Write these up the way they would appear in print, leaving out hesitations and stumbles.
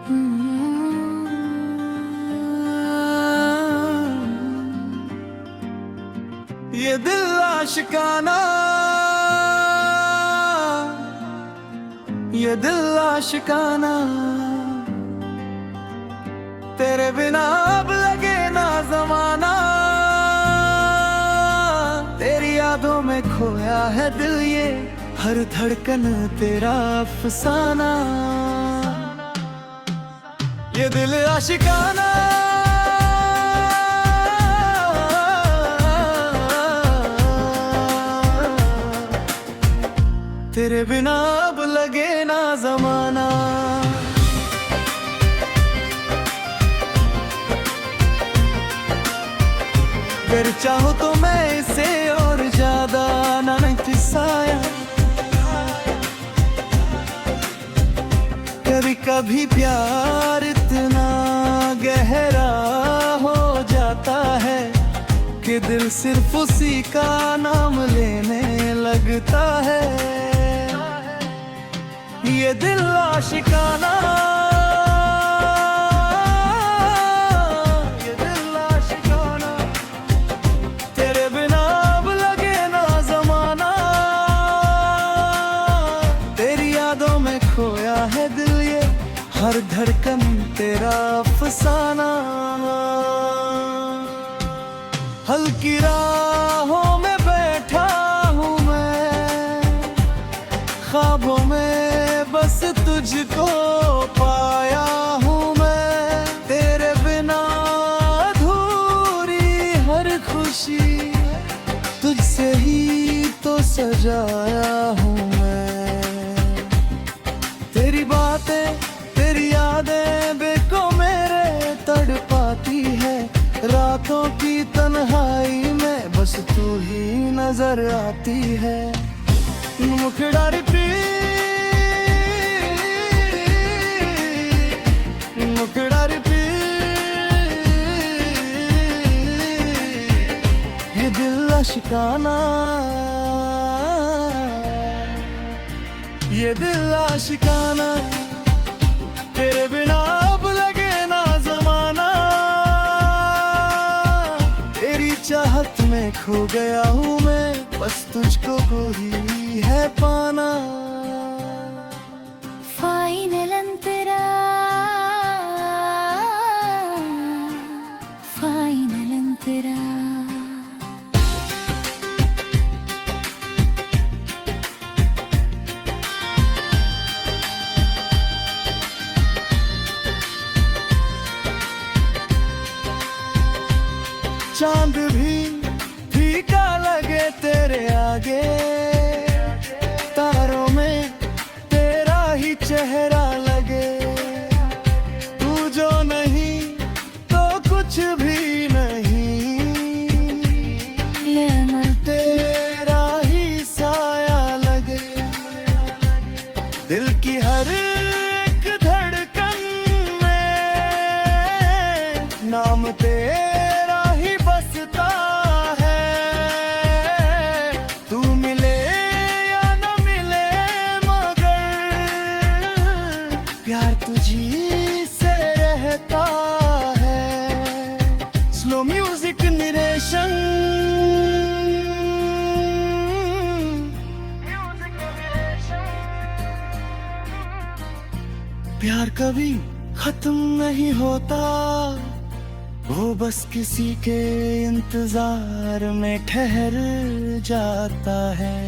ये दिल आशिकाना, ये दिल आशिकाना, तेरे बिना अब लगे ना जमाना। तेरी यादों में खोया है दिल, ये हर धड़कन तेरा अफसाना। ये दिल आशिकाना, तेरे बिना अब लगे ना जमाना। अगर चाहो तो मैं इसे और ज्यादा ना साया। कभी कभी प्यार इतना गहरा हो जाता है कि दिल सिर्फ उसी का नाम लेने लगता है। ये दिल आशिकाना, ये दिल आशिकाना, तेरे बिना अब लगे ना जमाना। तेरी यादों में खोया है दिल, ये हर धड़कन तेरा अफसाना। हल्की राहों में बैठा हूँ मैं, ख्वाबों में बस तुझको पाया हूँ मैं। तेरे बिना अधूरी हर खुशी, तुझसे ही तो सजाया हूँ मैं। तेरी बातें तेरी यादें बेको मेरे तड़पाती है। रातों की तन्हाई में बस तू ही नजर आती है। मुखड़ा रिपी, मुखड़ा रिपी, ये दिल आशिकाना, ये दिल आशिकाना, तेरे बिना अब लगे ना जमाना। तेरी चाहत में खो गया हूँ मैं, बस तुझको ही है पाना। फाइनल अंतरा, फाइनल अंतरा। चांद भी फीका लगे तेरे आगे, तारों में तेरा ही चेहरा लगे। तू जो नहीं तो कुछ भी नहीं, ये मन तेरा ही साया लगे। दिल की हर एक धड़कन में नाम तेरा ही बसता है। तू मिले या न मिले मगर प्यार तुझी से रहता है। स्लो म्यूजिक निरेशन, प्यार कभी खत्म नहीं होता, वो बस किसी के इंतजार में ठहर जाता है।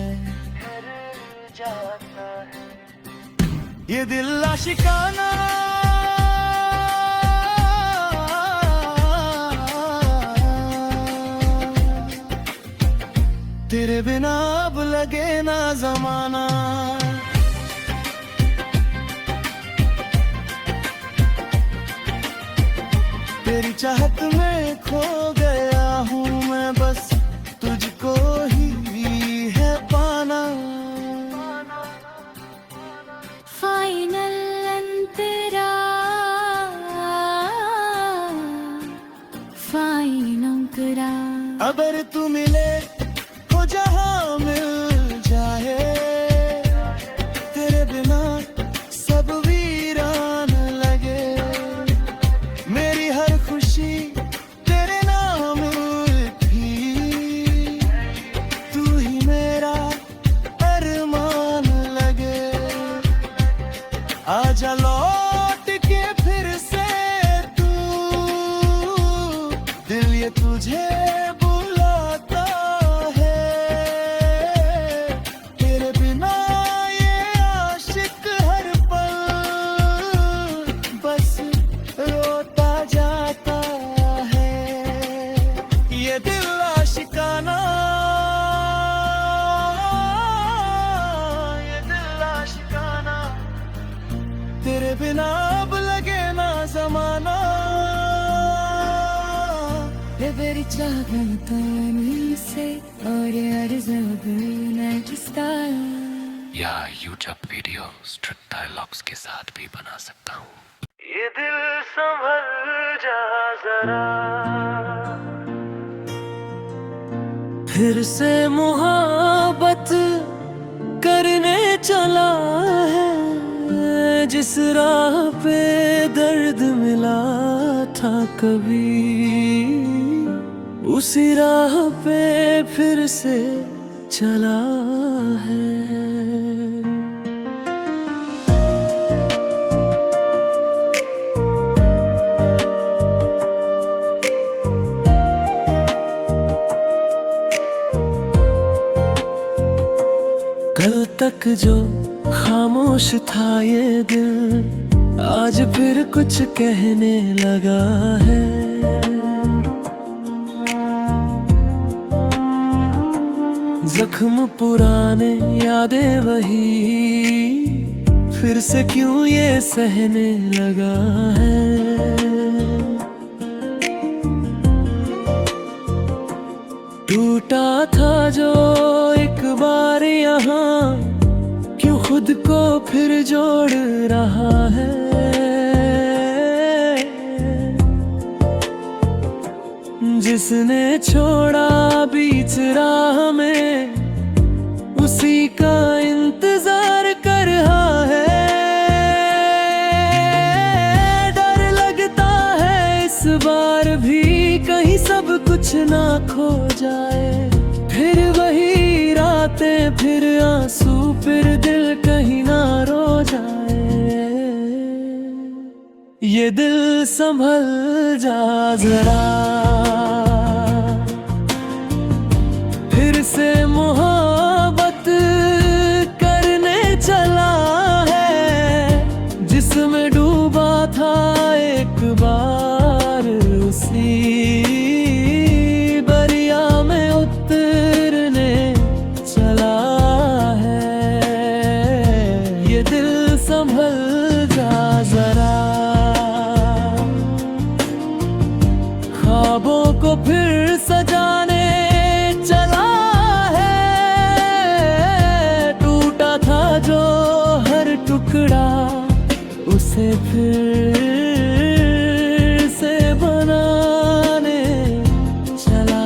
ये दिल आशिकाना, तेरे बिना अब लगे ना जमाना। तेरी चाहत में खो गया हूँ मैं, बस तुझको ही है पाना। फाइनल अंतरा, फाइनल अंतरा। अगर तू मिले हो जहाँ मिल जाए, तेरे बिना सब वीरान लगे। बिना अब लगे ना जमाना। Le vericiaga tani se aur arzab night star। या यूट्यूब वीडियोस ट्रिक डायलॉग्स के साथ भी बना सकता हूँ। ये दिल संभल जा जरा, फिर से मोहब्बत करने चला है। जिस राह पे दर्द मिला था कभी, उसी राह पे फिर से चला है। कल तक जो खामोश था ये दिल, आज फिर कुछ कहने लगा है। जख्म पुराने यादें वही, फिर से क्यों ये सहने लगा है। टूटा था जो एक बार यहाँ, क्यों खुद को फिर जोड़ रहा है। जिसने छोड़ा बीच राह में, उसी का इंतजार कर रहा है। डर लगता है इस बार भी कहीं सब कुछ ना खो जाए। फिर वही रातें, फिर आंसू, फिर दिल कहीं ना रो जाए। ये दिल संभल जा जरा, फिर से मोहब्बत करने चला है। जिसमें डूबा था एक बार, उसी दरिया में उतरने चला है। ये दिल संभल जा जरा, ख्वाबों को फिर सजाने चला है। टूटा था जो हर टुकड़ा, उसे फिर से बनाने चला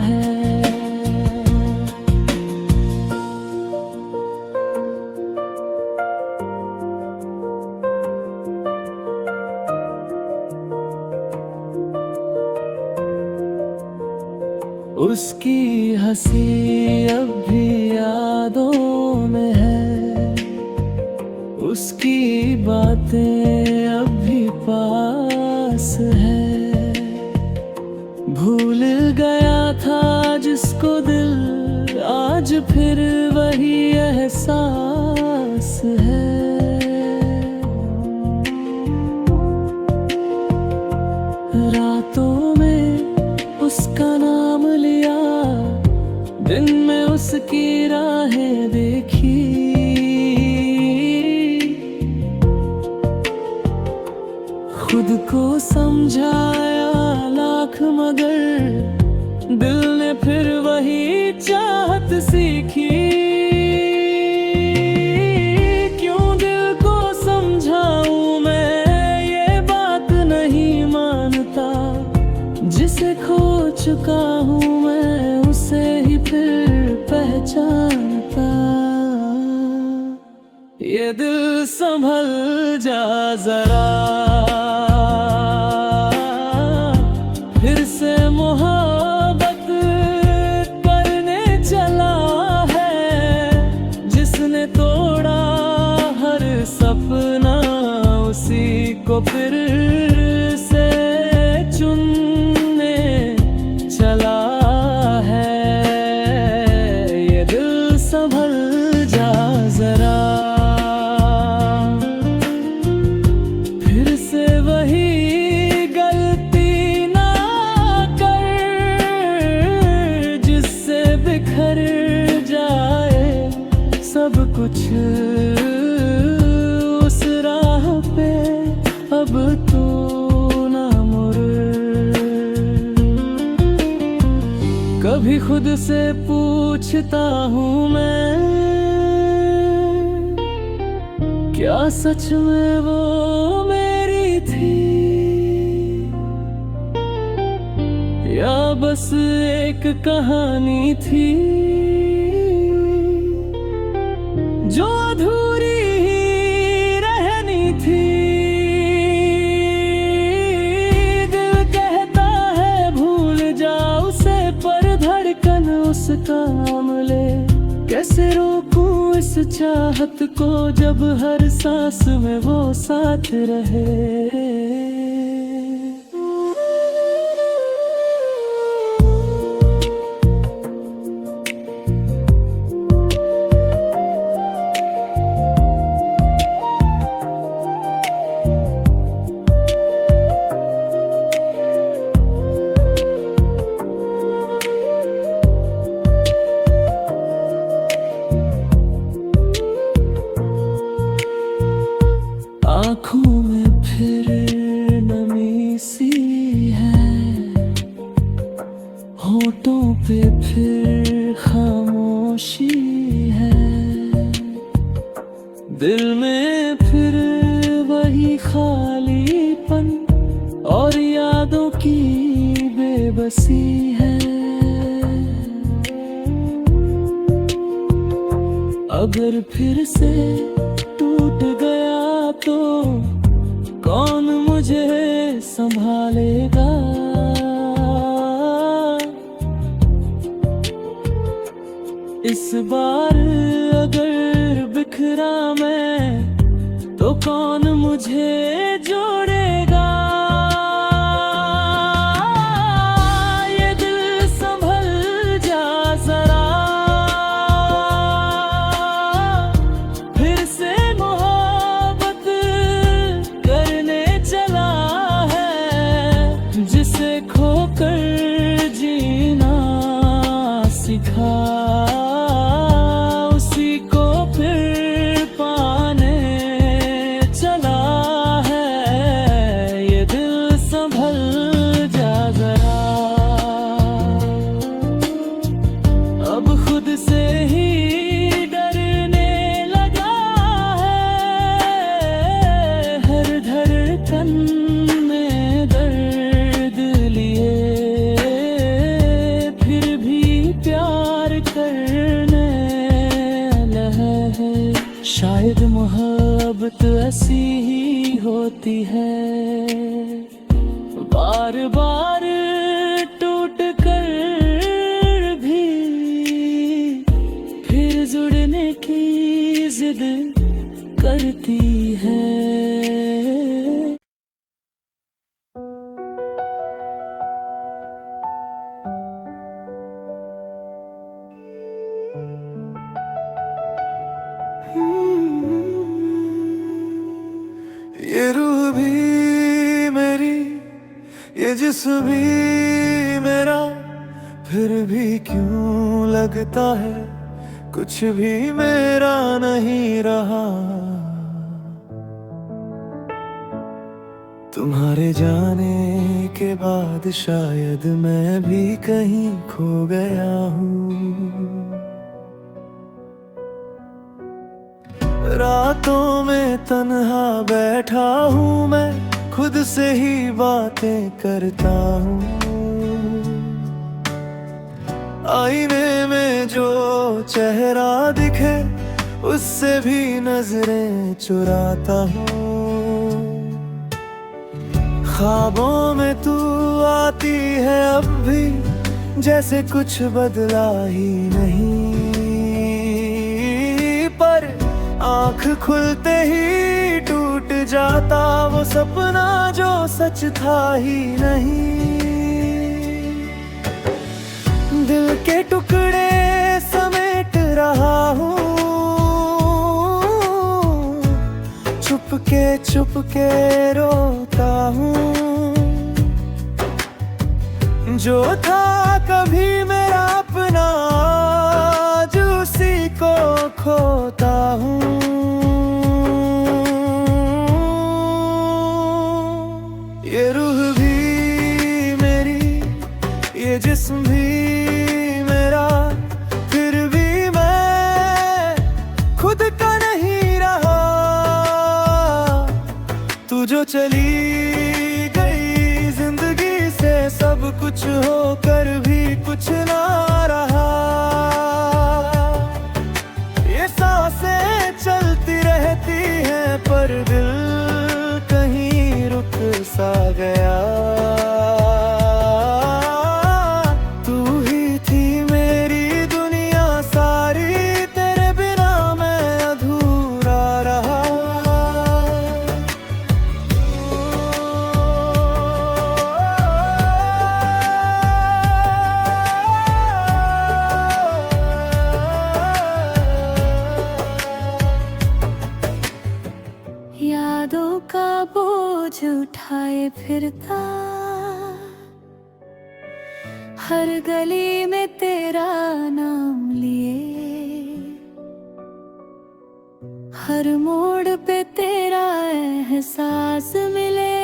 है। उसकी हंसी अब भी यादों में है, उसकी बातें अब भी पास है। भूल गया था जिसको दिल, आज फिर वही एहसास है। रातों में उसका नाम लिया, दिन में उसकी राहें देखी। खुद को समझाया लाख, मगर दिल ने फिर वही चाहत सीखी। क्यों दिल को समझाऊं मैं, ये बात नहीं मानता। जिसे खो चुका हूँ मैं, उसे ही फिर पहचानता। ये दिल संभल जा जरा, फिर से मोहब्बत करने चला है। जिसने तोड़ा हर सपना, उसी को फिर से चुनने चला है। ये दिल संभल जा जरा, फिर से वही गलती ना कर, जिससे बिखर जाए सब कुछ उस राह खुद से पूछता हूँ मैं, क्या सच में वो मेरी थी या बस एक कहानी थी जो अधूरी ही रहनी थी। दिल कहता है भूल जा उसे, पर धड़कन उसका ले। कैसे रोकूं इस चाहत को जब हर सांस में वो साथ रहे। आँखों में फिर नमी सी है, होठों पे फिर खामोशी है, दिल में फिर वही खालीपन और यादों की बेबसी है। अगर फिर से टूट गया तो कौन मुझे संभालेगा। इस बार अगर बिखरा मैं तो कौन मुझे जोड़ेगा। ये दिल संभल जा जरा, फिर से जिसे खोकर जीना सिखा, उसी को फिर पाने चला है। ये दिल संभल जा जरा, अब खुद से ही डरने लगा है। हर धड़कन में दर्द लिए फिर भी प्यार करने लगा है। शायद मोहब्बत ऐसी ही होती है, बार बार टूट कर भी फिर जुड़ने की जिद करती है। ये रूह भी मेरी, ये जिस्म भी मेरा, फिर भी क्यों लगता है कुछ भी मेरा नहीं रहा। तुम्हारे जाने के बाद शायद मैं भी कहीं खो गया हूँ। रातों में तन्हा बैठा हूँ मैं, खुद से ही बातें करता हूँ। आईने में जो चेहरा दिखे उससे भी नजरें चुराता हूँ। ख्वाबों में तू आती है अब भी, जैसे कुछ बदला ही नहीं। पर आँख खुलते ही टूट जाता वो सपना जो सच था ही नहीं। दिल के टुकड़े समेट रहा हूँ, छुप के रोता हूँ। जो था कभी मेरा अपना, आज उसी को खोता हूँ। ये रूह भी मेरी, ये जिस्म भी खुद का नहीं रहा। तू जो चली गई जिंदगी से, सब कुछ होकर भी कुछ ना रहा। ये सांसें चलती रहती हैं पर दिल कहीं रुक सा गया। तू ही थी मेरी दुनिया सारी, तेरे बिना मैं अधूरा रहा। यादों का बोझ उठाए फिरता, हर गली में तेरा नाम लिए, हर मोड़ पे तेरा एहसास मिले,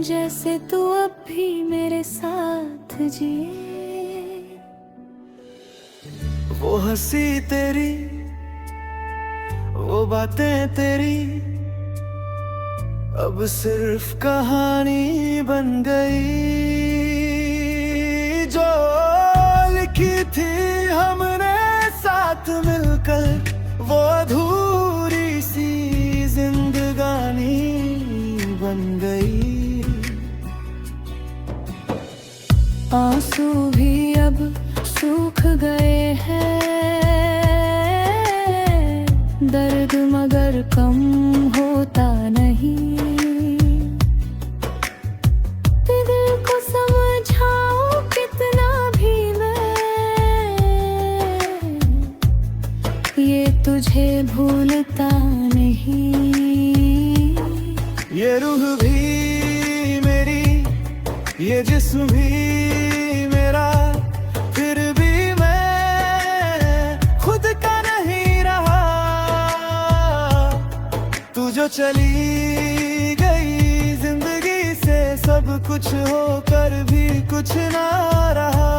जैसे तू अब भी मेरे साथ जिए। वो हंसी तेरी, वो बातें तेरी अब सिर्फ कहानी बन गई। जो लिखी थी हमने साथ मिलकर, वो अधूरी सी जिंदगानी बन गई। आंसू भी अब सूख गए हैं, दर्द मगर कम होता नहीं। दिल को समझाऊं कितना भी मैं, ये तुझे भूलता नहीं। ये रूह भी मेरी, ये जिस्म भी मेरा, फिर भी मैं खुद का नहीं रहा। तू जो चली गई जिंदगी से, सब कुछ होकर भी कुछ ना रहा।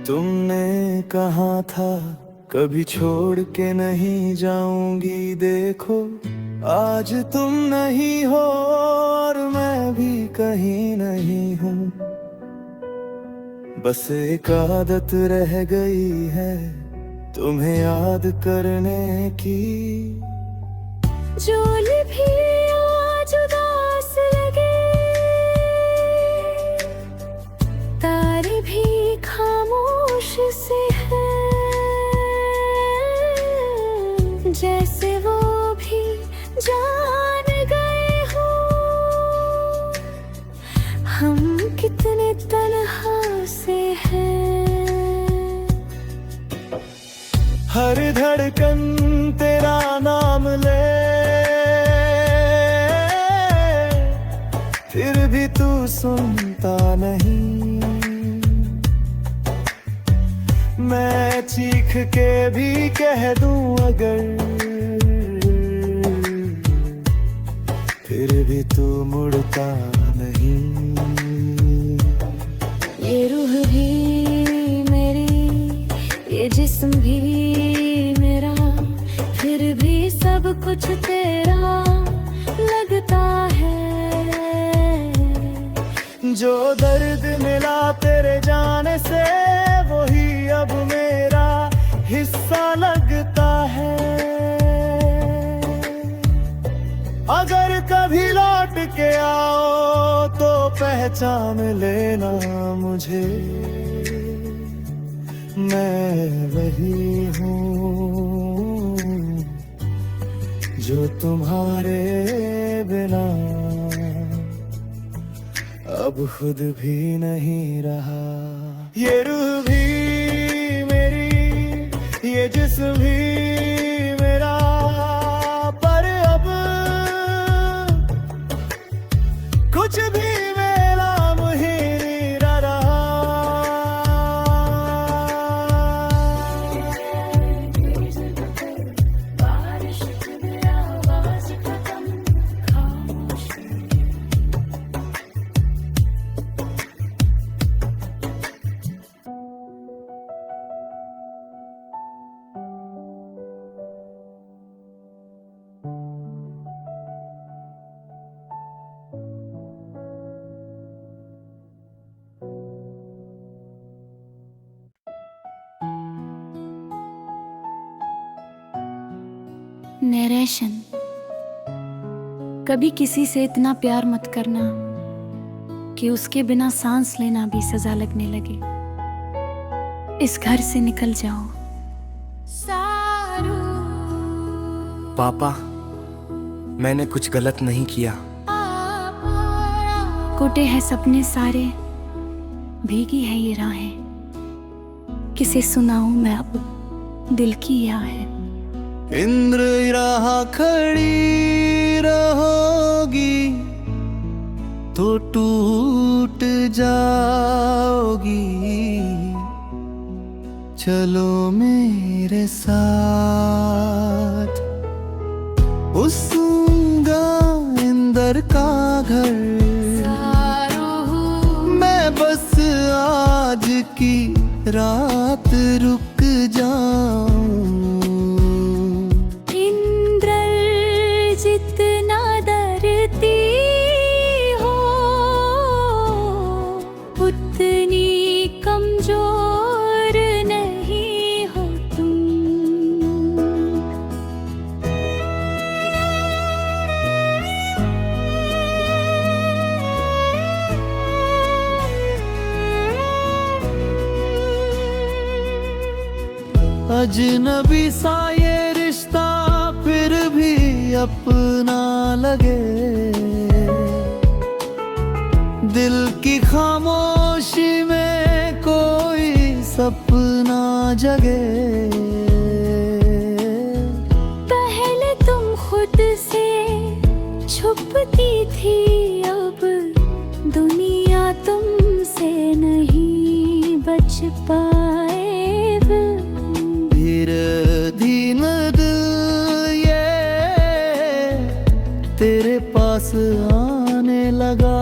तुमने कहा था कभी छोड़ के नहीं जाऊंगी, देखो आज तुम नहीं हो और मैं भी कहीं नहीं हूँ। बस एक आदत रह गई है तुम्हें याद करने की। जोल भी आज उदास लगे, तारे भी खामोश से है, जैसे वो भी जान गए हो हम कितने तन्हा से हैं। हर धड़कन तेरा नाम ले, फिर भी तू सुनता नहीं। मैं चीख के भी कह दूं अगर, फिर भी तू मुड़ता नहीं। ये रूह भी मेरी, ये जिस्म भी मेरा, फिर भी सब कुछ तेरा लगता है। जो दर्द मिला तेरे जाने से, वही अब मेरा हिस्सा लगता है। अगर कभी लौट के आओ तो पहचान लेना मुझे, मैं वही हूँ जो तुम्हारे बिना अब खुद भी नहीं रहा। ये रूह भी मेरी, ये जिस्म भी मेरा, पर अब कुछ भी मेरा मुहिर रहा। नरेशन, कभी किसी से इतना प्यार मत करना कि उसके बिना सांस लेना भी सजा लगने लगे। इस घर से निकल जाओ। पापा, मैंने कुछ गलत नहीं किया। कोटे हैं सपने सारे, भीगी है ये राहें, किसे सुनाऊं मैं अब दिल की आहें। इंद्र राह खड़ी रहोगी तो टूट जाओगी, चलो मेरे साथ। उसूंगा इंदर का घर, मैं बस आज की रात रुक जाऊं। इंद्र जितना डरती हो उतनी कमजोर नहीं हो तुम। अजनबी सा ये रिश्ता फिर भी अपना लगे, दिल की खामोशी में कोई सपना जगे। पहले तुम खुद से छुपती थी, अब दुनिया तुमसे नहीं बच पाए। फिर दीन दिल ये तेरे पास आने लगा,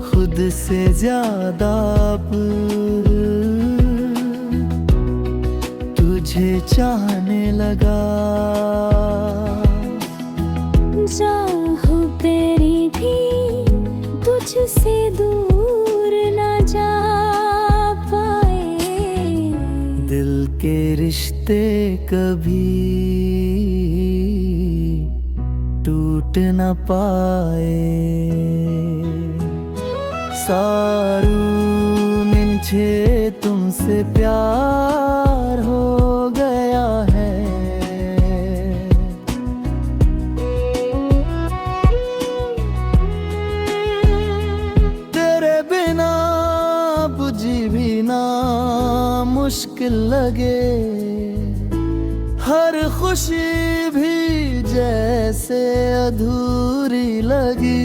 खुद से ज्यादा अब तुझे चाहने लगा। चाहो तेरी भी तुझसे दूर ना जा पाए। दिल के रिश्ते कभी टूट न पाए। सारू मुझे तुमसे प्यार हो गया है। तेरे बिना बुझी भी ना मुश्किल लगे, हर खुशी भी जैसे अधूरी लगी।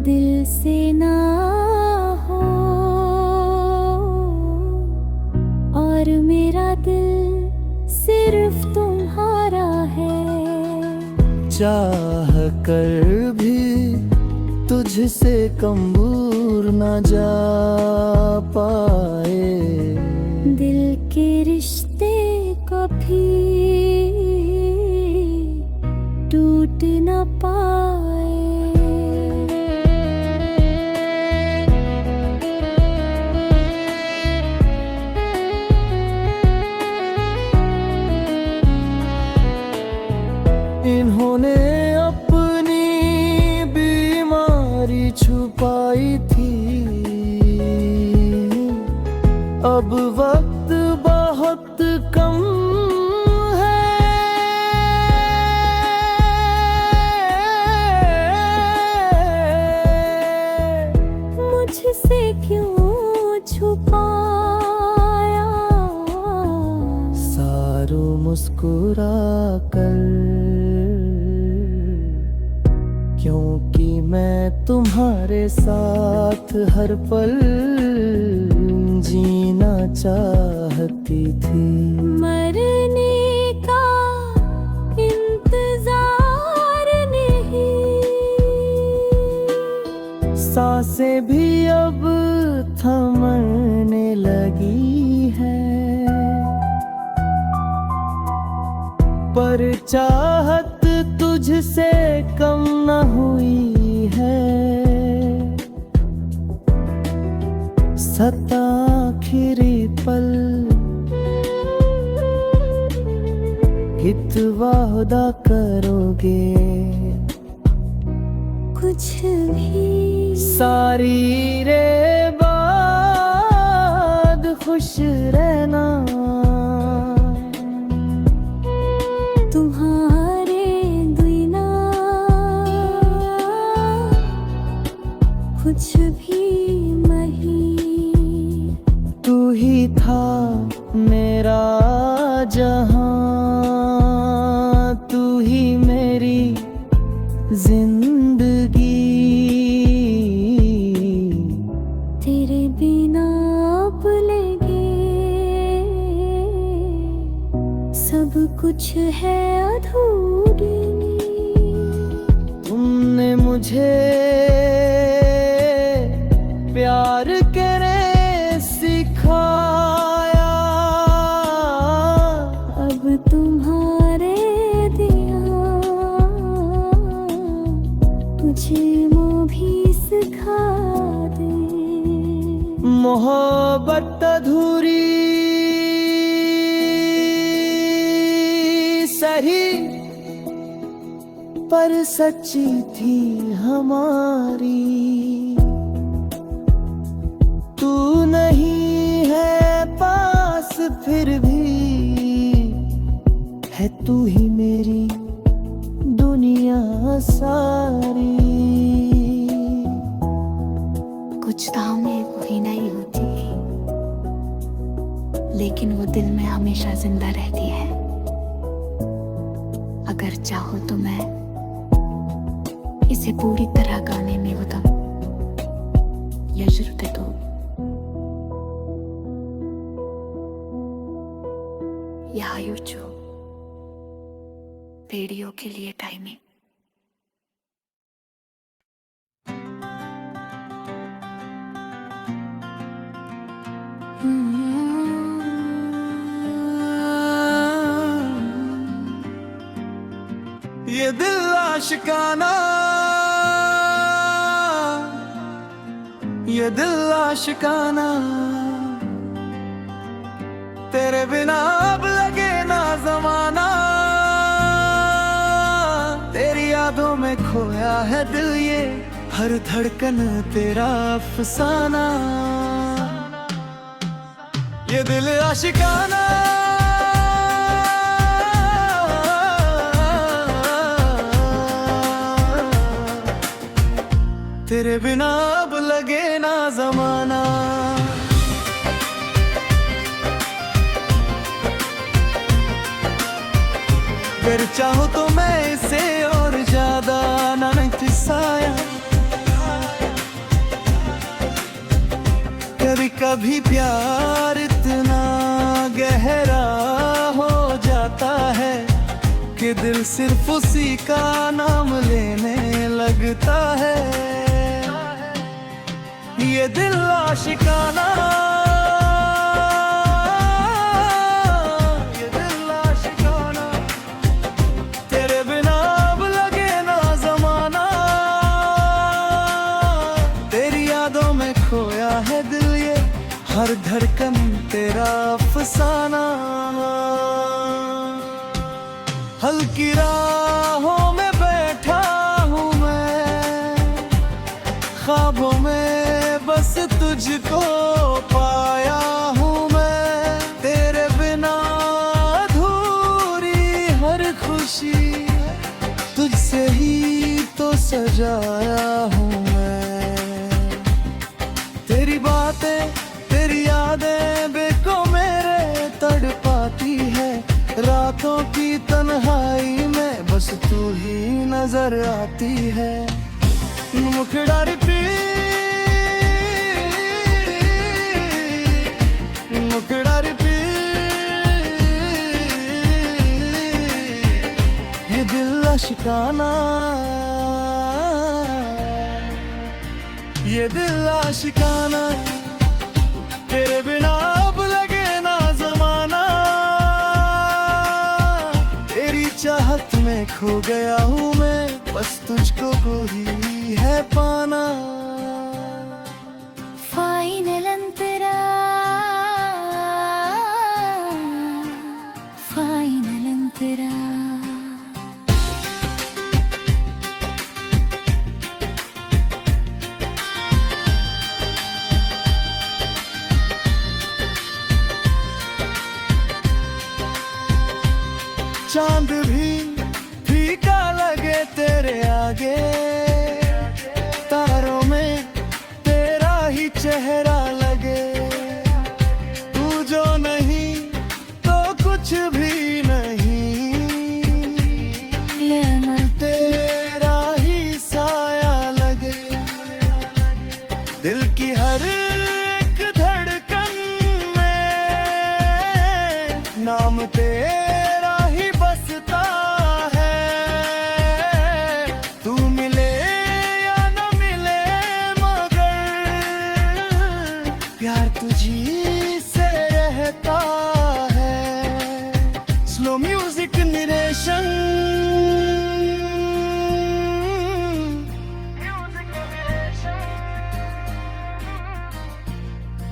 दिल से ना हो और मेरा दिल सिर्फ तुम्हारा है। चाह कर भी तुझसे कम दूर न जा पाए। दिल के रिश्ते कभी टूट न पाए। इन्होंने अपनी बीमारी छुपाई थी, अब वक्त बहुत कम है। मुझसे क्यों छुपाया? सारू मुस्कुरा कर, क्योंकि मैं तुम्हारे साथ हर पल जीना चाहती थी। मरने का इंतजार नहीं, सांसें भी अब थमने लगी है, पर चाहत तुझसे कम न हुई है। सताखिरी पल हित वादा करोगे, कुछ भी सारी रे बाद खुश रहना। तुम्हारे बिना कुछ भी नहीं। तू ही था मेरा जहां, तू ही मेरी जिंदगी। तेरे बिना अब लगे सब कुछ है अधूरी। तुमने मुझे प्यार करने सिखाया, अब तुम्हारे दिया मुझे वो भी सिखा दे। मोहब्बत अधूरी सही पर सच्ची थी हमारी। तू नहीं है पास फिर भी है तू ही मेरी दुनिया सारी। कुछ दामें कोई नहीं होती, लेकिन वो दिल में हमेशा जिंदा रहती है। अगर चाहो तो मैं इसे पूरी तरह गाने में बताऊं या जरूरत तो या यूट्यूब रेडियो के लिए टाइमिंग। ये दिल आशिकाना, ये दिल आशिकाना, तेरे बिना अब लगे ना जमाना। तेरी यादों में खोया है दिल, ये हर धड़कन तेरा अफसाना। ये दिल आशिकाना, तेरे बिना अब लगे ना जमाना। अगर चाहो तो मैं इसे और ज्यादा ना नचसाया। कभी कभी प्यार इतना गहरा हो जाता है कि दिल सिर्फ उसी का नाम लेने लगता है। ये दिल आशिकाना, ये दिल आशिकाना, तेरे बिना अब लगे ना जमाना। तेरी यादों में खोया है दिल, ये हर धड़कन तेरा अफसाना। हल्की राहों में बैठा हूँ मैं, ख्वाबों में बस तुझको पाया हूँ मैं। तेरे बिना अधूरी हर खुशी तुझसे ही तो सजाया हूँ मैं। तेरी बातें तेरी यादें बेको मेरे तड़पाती है। रातों की तन्हाई में बस तू ही नजर आती है। मुखड़ा रिपी, मुखड़ा रिपी, ये दिल आशिकाना, ये दिल आशिकाना, तेरे बिना अब लगे ना जमाना। तेरी चाहत में खो गया हूँ मैं, बस तुझको ही है पाना। फाइनल अंतरा, फाइनल अंतरा। चांद भी फीका लगे तेरे आगे, तारों में तेरा ही चेहरा लगे। तू जो नहीं तो कुछ भी नहीं, तेरा ही साया लगे। दिल की हर एक धड़कन में नाम तेरा ही बसता है। तू मिले या न मिले मगर प्यार तुझी से रहता है। स्लो म्यूजिक निरेशन,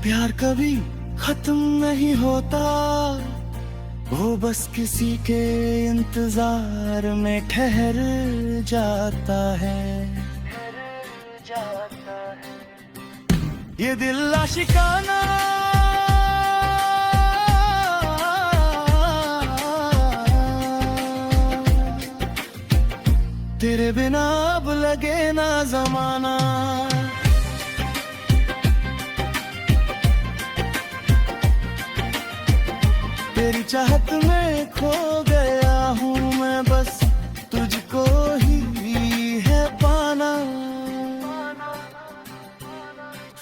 प्यार कभी खत्म नहीं होता, वो बस किसी के इंतजार में ठहर जाता है। ये दिल आशिकाना, तेरे बिना अब लगे ना जमाना। तेरी चाहत में खो गया हूँ मैं, बस तुझको ही है पाना।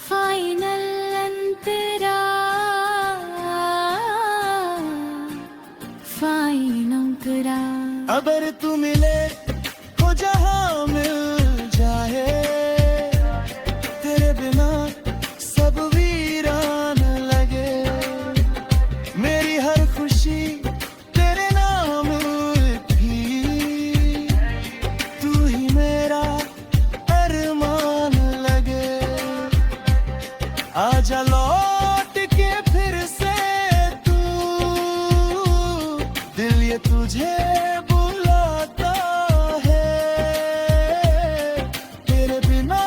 फाइनल अंतरा, फाइनल अंतरा। अगर तू मिले हो जहाँ मिल जाए, तेरे बिना सब वीरान लगे। मेरी हर खुशी तेरे नाम थी, तू ही मेरा अरमान लगे। आजा लौट के फिर से तू, दिल ये तुझे बुलाता है। तेरे बिना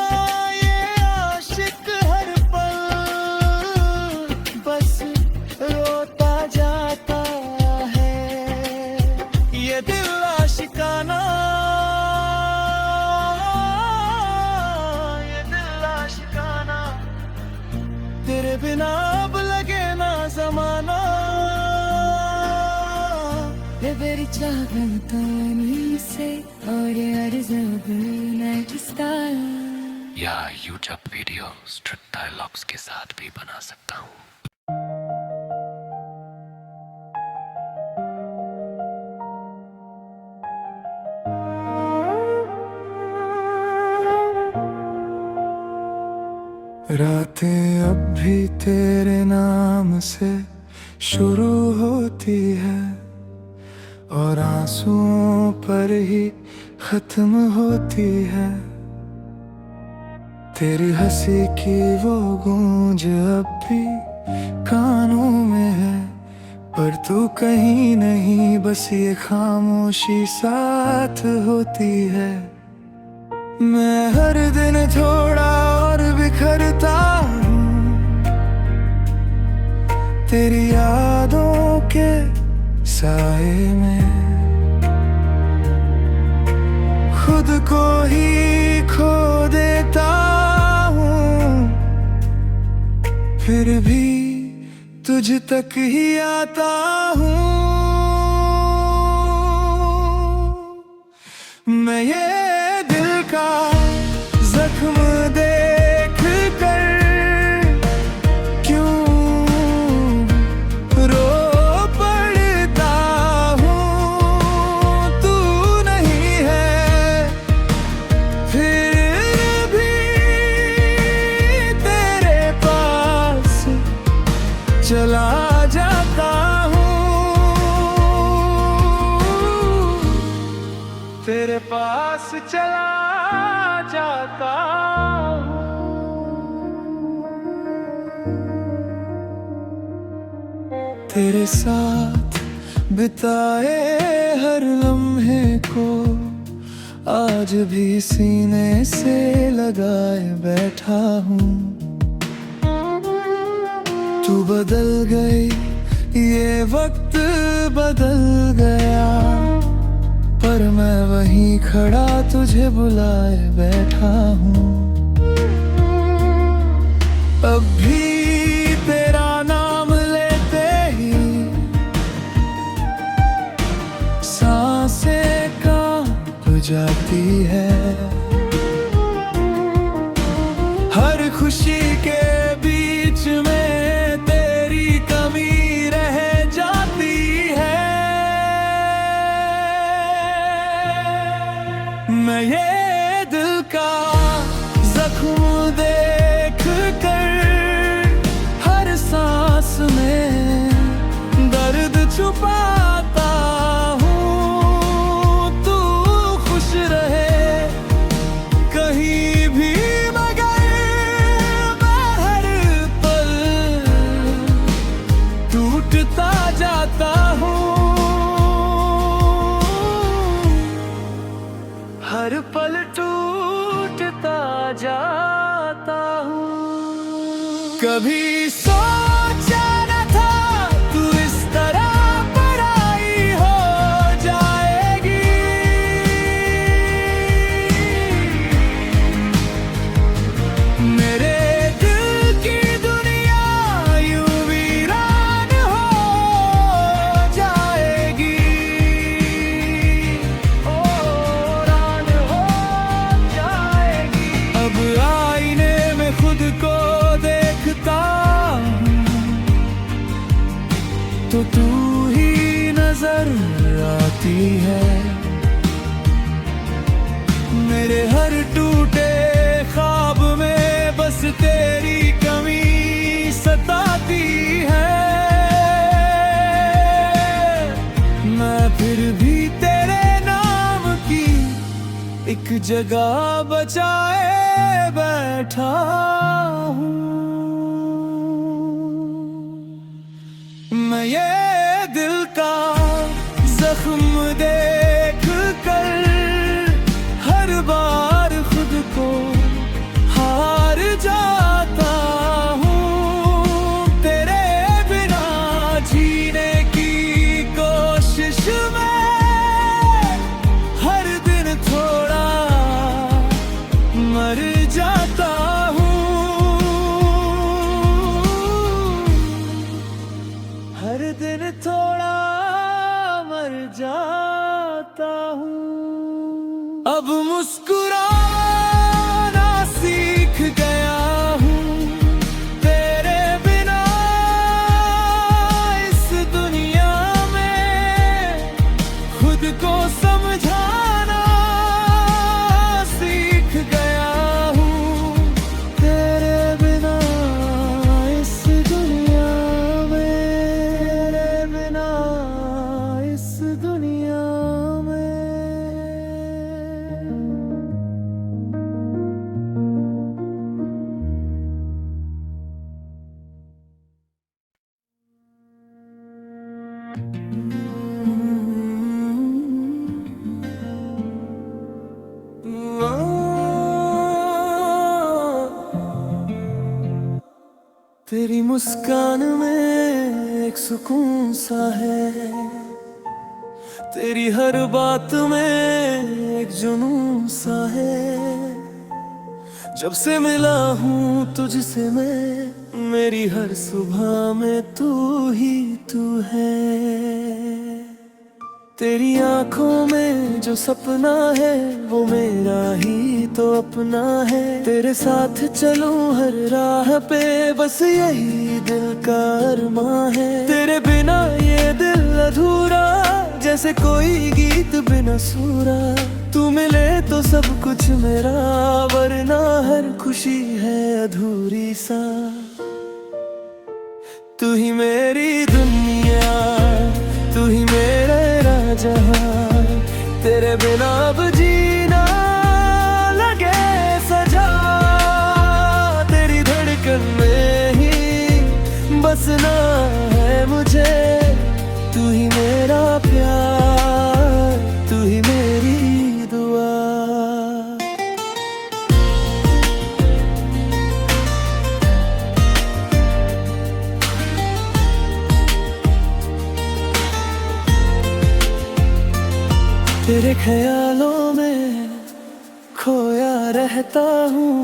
ये आशिक हर पल बस रोता जाता है। ये दिल आशिकाना, ये दिल आशिकाना, तेरे बिना अब लगे ना जमाना। ये मेरी चाहत तानी से और अर्ज़ब नाइट स्टार। या यूट्यूब वीडियोस ट्रिक डायलॉग्स के साथ भी बना सकता हूँ। रातें अब भी तेरे नाम से शुरू होती है, और आंसुओं पर ही खत्म होती है। तेरी हंसी की वो गूंज अब भी कानों में है, पर तू कहीं नहीं, बस ये खामोशी साथ होती है। मैं हर दिन थोड़ा और बिखरता हूँ तेरी यादों के साए में, खुद को ही खो देता हूँ, फिर भी तुझ तक ही आता हूँ। मैं ये दिल का जख्म देख कर क्यों रो पड़ता हूँ। तू नहीं है फिर भी चला जाता हूँ। तेरे साथ बिताए हर लम्हे को आज भी सीने से लगाए बैठा हूँ। तू बदल गई, ये वक्त बदल गया, पर मैं वहीं खड़ा तुझे बुलाए बैठा हूँ। अब भी तेरा नाम लेते ही सांसें कांप जाती है। हर खुशी के बीच में तेरी कमी रह जाती है। मैं ये दिल का जख्म देख कर हर सांस में दर्द छुपाता हूँ। तू खुश रहे कहीं भी, मगर मैं हर पल टूटता जाता हूँ। हर पल टूटता जाता हूँ। कभी सोचा न था तू इस तरह पराई हो जाएगी। मेरे दिल की दुनिया यूं वीरान हो जाएगी। वीरान हो जाएगी। अब आईने में खुद को देखता हूँ तो तू ही नजर आती है। मेरे हर टूटे ख्वाब में बस तेरी कमी सताती है। मैं फिर भी तेरे नाम की एक जगह बचाए बैठा हूँ। मैं ये दिल का जख्म देख कर हर बार खुद को हार जाता हूँ। तेरे बिना जीने की कोशिश में हर दिन थोड़ा मर जाता हूँ। हर दिन थोड़ा मर जाता हूँ। अब मुस्कुराना सीख गया हूँ तेरे बिना इस दुनिया में। खुद को समझाना सीख गया हूँ तेरे बिना इस दुनिया में। तेरे बिना इस दुनिया में। तेरी मुस्कान में एक सुकून सा है, तेरी हर बात में एक जुनून सा है। जब से मिला हूँ तुझसे मैं, मेरी हर सुबह में तू ही तू है। तेरी आंखों में जो सपना है वो मेरा ही तो अपना है। तेरे साथ चलूं हर राह पे बस यही दिल का अरमां है। तेरे बिना ये दिल अधूरा जैसे कोई गीत बिना सुरा। तू मिले तो सब कुछ मेरा, वरना हर खुशी है अधूरी सा। तू ही मेरी दुनिया, तू ही मेरे राजहां, तेरे बिना अब जीना तेरे ख्यालों में खोया रहता हूँ,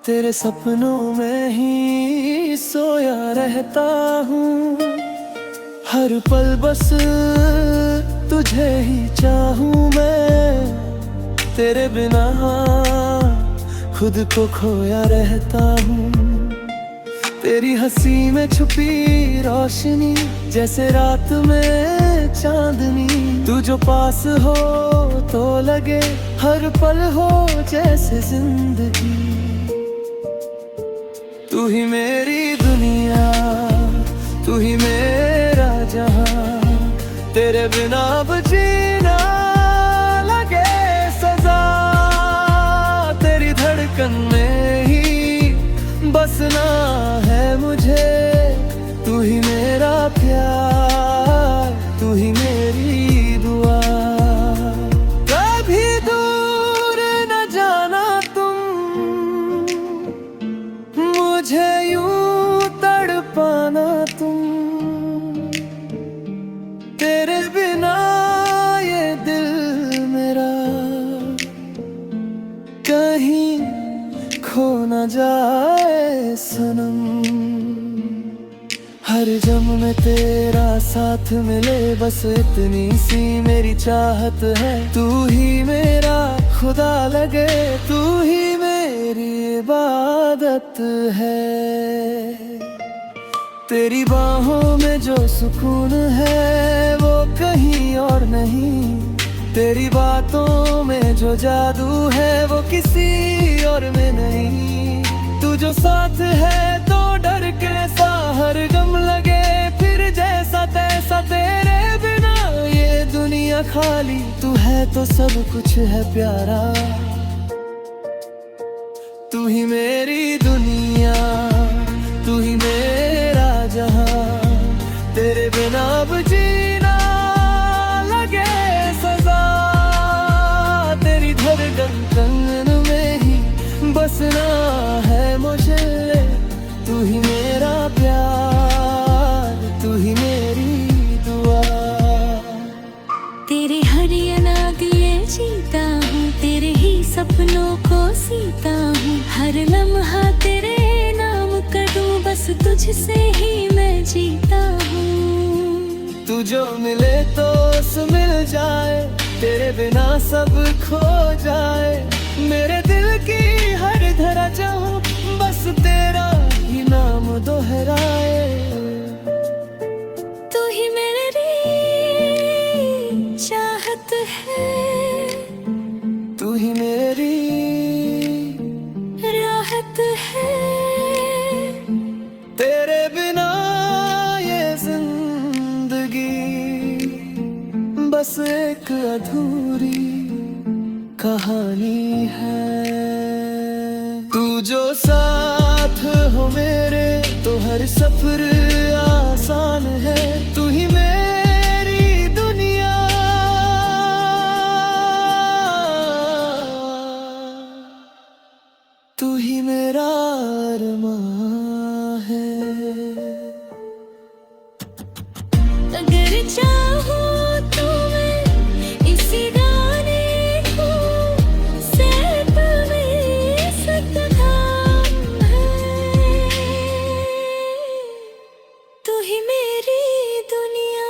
तेरे सपनों में ही सोया रहता हूँ। हर पल बस तुझे ही चाहूँ मैं, तेरे बिना खुद को खोया रहता हूँ। तेरी हंसी में छुपी रोशनी जैसे रात में चांदनी, तू जो पास हो तो लगे हर पल हो जैसे जिंदगी। तू ही मेरी दुनिया, तू ही मेरा जहां, तेरे बिना अब जीना लगे सजा। तेरी धड़कन में ही बसना है मुझे, तू ही मेरा प्यार, तू ही मेरी दुआ। कभी दूर न जाना तुम, मुझे यूं तड़पाना तुम। तेरे बिना ये दिल मेरा कहीं खो न जाए सनम। हर जन्म में तेरा साथ मिले, बस इतनी सी मेरी चाहत है। तू ही मेरा खुदा लगे, तू ही मेरी इबादत है। तेरी बाहों में जो सुकून है वो कहीं और नहीं, तेरी बातों में जो जादू है वो किसी और में नहीं। तू जो साथ है तो डर कैसा हर गम लगे, फिर जैसा तैसा तेरे बिना ये दुनिया खाली। तू है तो सब कुछ है प्यारा, तू ही मेरी दुनिया, तू ही मेरा जहां, तेरे बिना अब जीना लगे सजा। तेरी धड़कन में ही बसना है मुझे, तू ही मेरा प्यार, तू ही मेरी दुआ। तेरे हरियाणा दिए जीता हूँ, तेरे ही सपनों को सीता हूँ। हर लम्हा तेरे नाम करूँ, बस तुझसे ही मैं जीता हूँ। तू जो मिले तो मिल जाए, तेरे बिना सब खो जाए। मेरे दिल की हर धरा चाहूँ, बस तेरा ही नाम दोहराए। तू ही मेरी चाहत है, तू ही मेरी राहत है। तेरे बिना ये जिंदगी बस एक अधूरी कहानी है। तू जो साथ हो मेरे तो हर सफर आसान है। तू ही मेरी दुनिया, तू ही मेरा अरमां है। अगर चाहूँ तो मैं इसी गाने को सैफ में सकता है। तू ही मेरी दुनिया।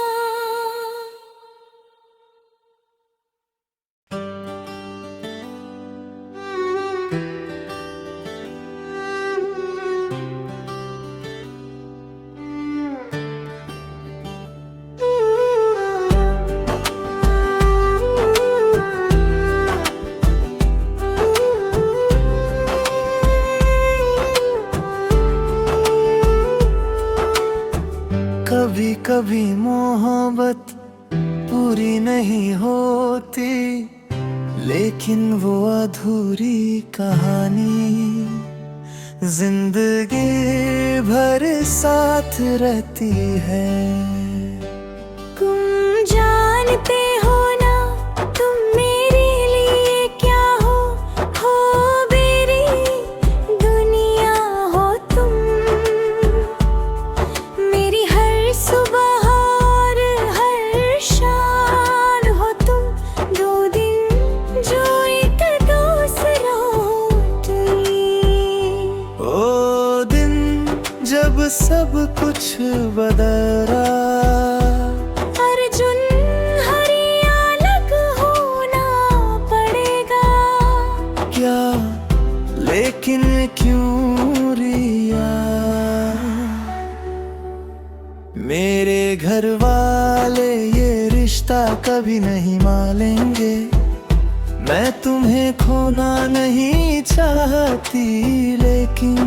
कभी कभी मोहब्बत पूरी नहीं होती, लेकिन वो अधूरी कहानी जिंदगी भर साथ रहती है। तुम जानते हो ना तुम मेरे लिए क्या हो मेरी दुनिया हो तुम। मेरी हर सुबह और हर शाम हो तुम। सब कुछ बदला। अर्जुन हरिया अलग होना पड़ेगा क्या लेकिन क्यों रिया? मेरे घर वाले ये रिश्ता कभी नहीं मानेंगे। मैं तुम्हें खोना नहीं चाहती, लेकिन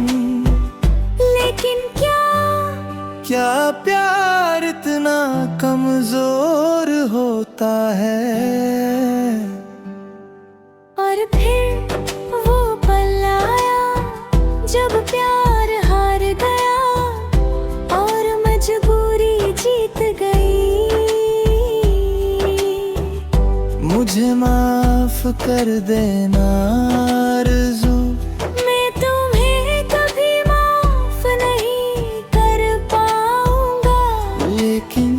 क्या प्यार इतना कमजोर होता है? और फिर वो पल आया जब प्यार हार गया और मजबूरी जीत गई। मुझे माफ कर देना आरज़ू, मैं तुम्हें कभी माफ नहीं कर पाऊंगा, लेकिन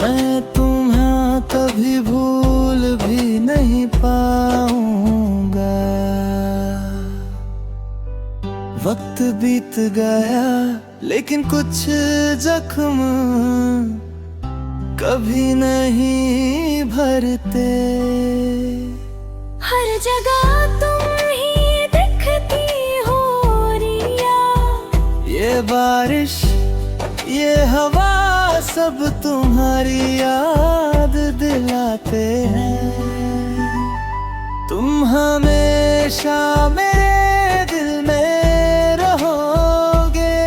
मैं तुम्हें कभी भूल भी नहीं पाऊंगा। वक्त बीत गया लेकिन कुछ जख्म कभी नहीं भरते। हर जगह तुम ही दिखती हो रिया। ये बारिश ये हवा सब तुम्हारी याद दिलाते हैं। तुम हमेशा मेरे दिल में रहोगे।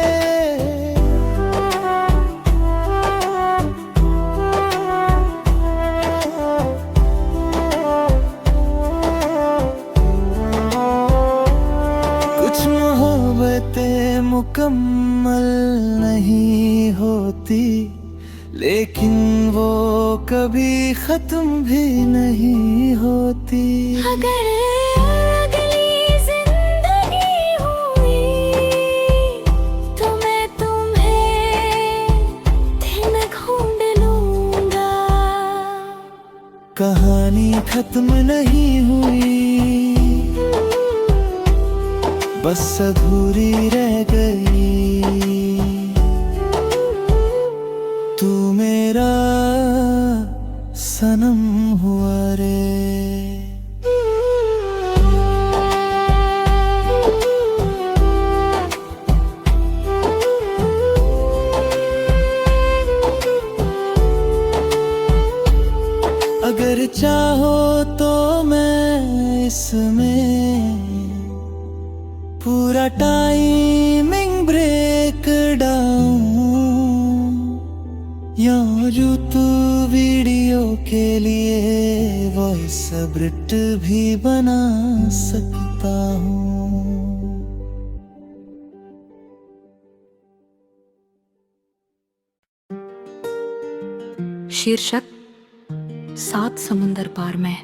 कुछ मोहब्बतें मुकम्मल नहीं होती, लेकिन वो कभी खत्म भी नहीं होती। अगर अगली जिंदगी हुई तो मैं तुम्हें दिल में ढूंढ लूंगा। कहानी खत्म नहीं हुई, बस अधूरी रह गई। तू मेरा सनम हुआ रे। अगर चाहो तो मैं इसमें पूरा टाइमिंग ब्रेक डाऊं, या यूट्यूब वीडियो के लिए वॉइस स्क्रिप्ट भी बना सकता हूँ। शीर्षक 7 समुंदर पार में।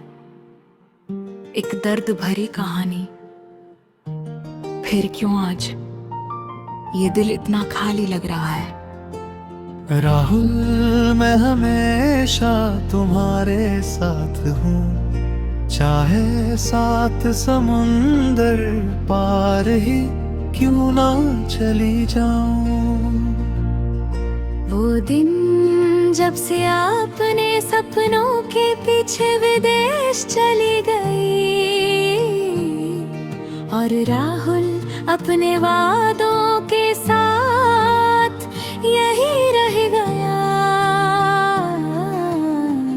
एक दर्द भरी कहानी। फिर क्यों आज ये दिल इतना खाली लग रहा है? राहुल मैं हमेशा तुम्हारे साथ हूँ, चाहे 7 समुंदर पार ही क्यों ना चली जाऊं। वो दिन जब से आपने सपनों के पीछे विदेश चली गई और राहुल अपने वादों के साथ यही रह गया।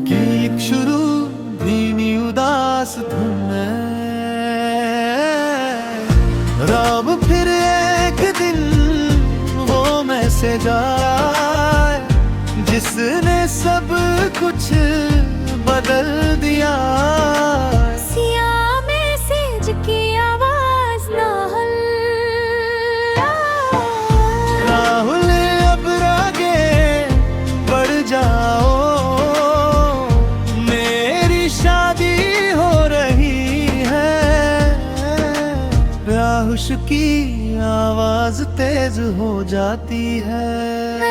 कि एक शुरू धीमी उदास धुन में, रब फिर एक दिन वो मैसेज आए जिसने सब कुछ बदल दिया। सिया मैसेज की आवाज राहुल अब आगे बढ़ जाओ, मेरी शादी हो रही है। राहुल की आवाज तेज हो जाती है।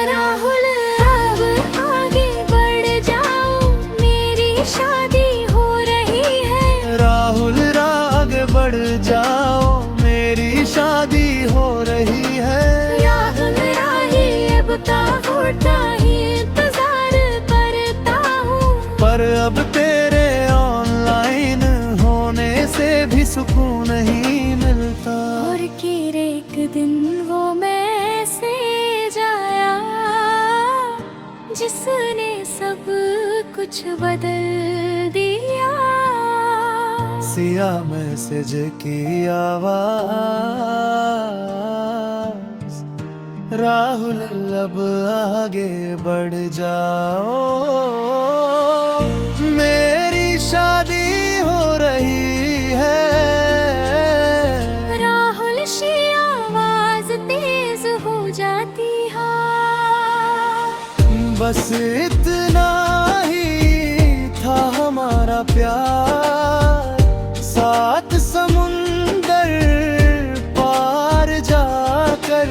राहुल अब आगे बढ़ जाओ, मेरी शादी हो रही है। राहुल आगे बढ़ जाओ, मेरी शादी हो रही है। राहुल भी सुकून नहीं मिलता। और फिर एक दिन वो मैं से जाया जिसने सब कुछ बदल दिया। सिया मैसेज की आवाज, राहुल अब आगे बढ़ जाओ, मेरी शादी हो रही है। राहुल की आवाज तेज हो जाती है। बस इतना ही था हमारा प्यार, सात समुंदर पार जाकर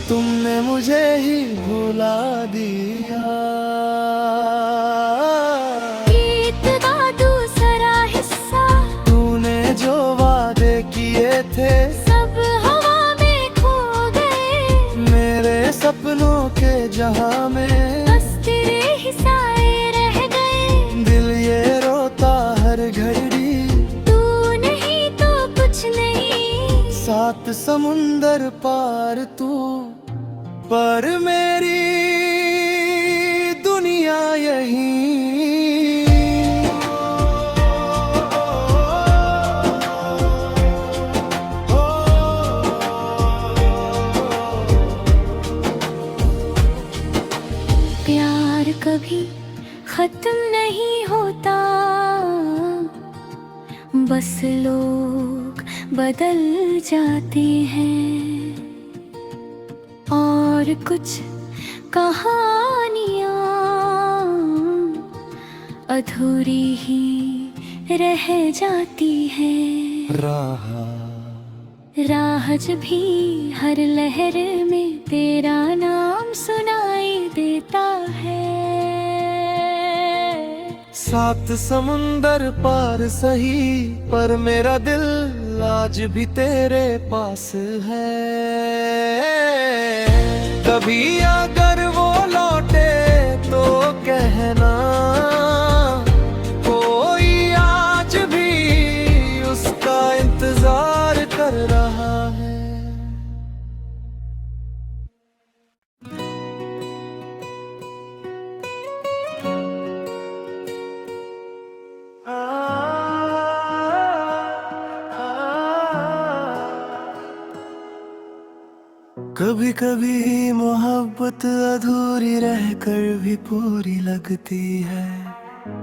तुमने मुझे ही भुला दिया। गीत का दूसरा हिस्सा, तूने जो वादे किए थे सब हवा में खो गए। मेरे सपनों के जहां में बस तेरे ही साए रह गए। दिल ये रोता हर घड़ी, तू नहीं तो कुछ नहीं। सात समुंदर पार तू, पर मेरी दुनिया यही। प्यार कभी खत्म नहीं होता, बस लोग बदल जाते हैं। और कुछ कहानियाँ अधूरी ही रह जाती है। राह जब भी हर लहर में तेरा नाम सुनाई देता है। सात समुंदर पार सही, पर मेरा दिल आज भी तेरे पास है। कभी अगर वो लौटे तो कहना, कोई आज भी उसका इंतजार कर रहा है। कभी कभी मोहब्बत अधूरी रहकर भी पूरी लगती है,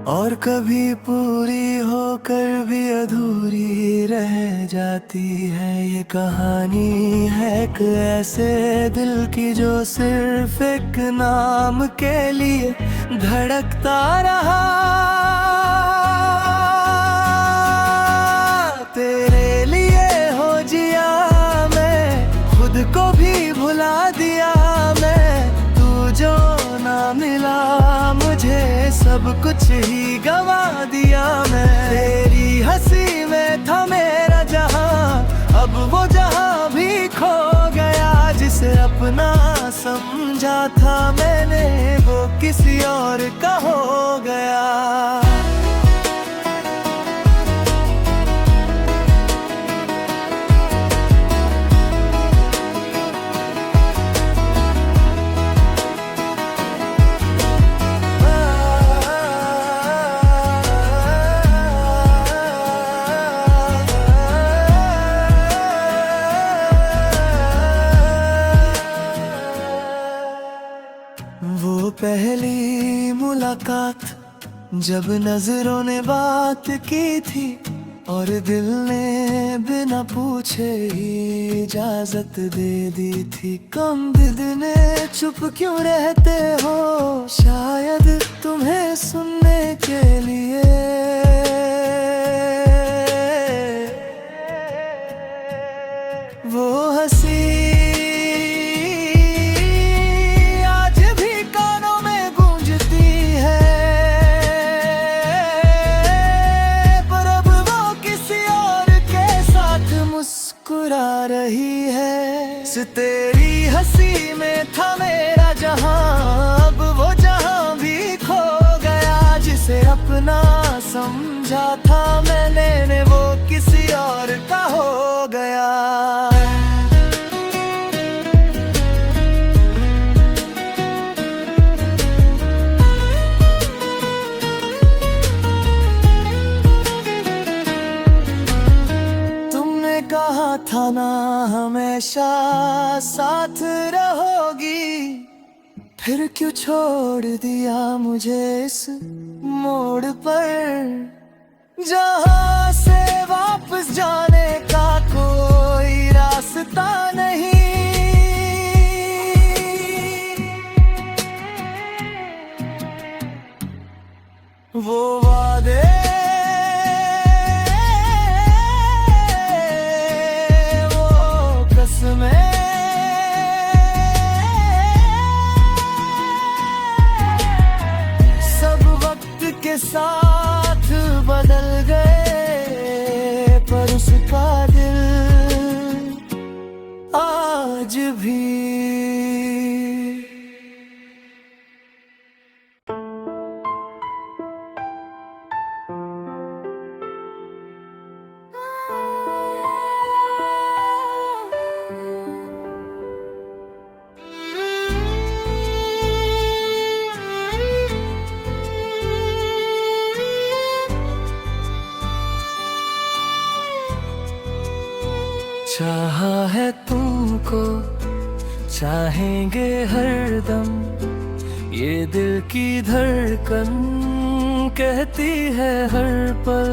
और कभी पूरी होकर भी अधूरी रह जाती है। ये कहानी है एक ऐसे दिल की जो सिर्फ एक नाम के लिए धड़कता रहा। तेरे लिए हो जिया मैं, खुद को भी भुला दिया मैं। तू जो ना मिला मुझे, सब कुछ ही गवा दिया मैं। तेरी हंसी में था मेरा जहां, अब वो जहां भी खो गया। जिसे अपना समझा था मैंने, वो किसी और का हो गया। वो पहली मुलाकात जब नजरों ने बात की थी, और दिल ने बिना पूछे ही इजाजत दे दी थी। कम दिदने चुप क्यों रहते हो, शायद तुम्हें सुनने के लिए। वो हंसी मुस्कुरा रही है। तेरी हंसी में था मेरा जहां, अब वो जहां भी खो गया। जिसे अपना समझा था मैंने, वो किसी और था ना हमेशा साथ रहोगी, फिर क्यों छोड़ दिया मुझे इस मोड़ पर, जहां से वापस जाने का कोई रास्ता नहीं। वो वादे वो कसमें सब वक्त के साथ बदल गए, पर उसका दिल आज भी चाहा है तुमको, चाहेंगे हरदम, ये दिल की धड़कन कहती है हर पल।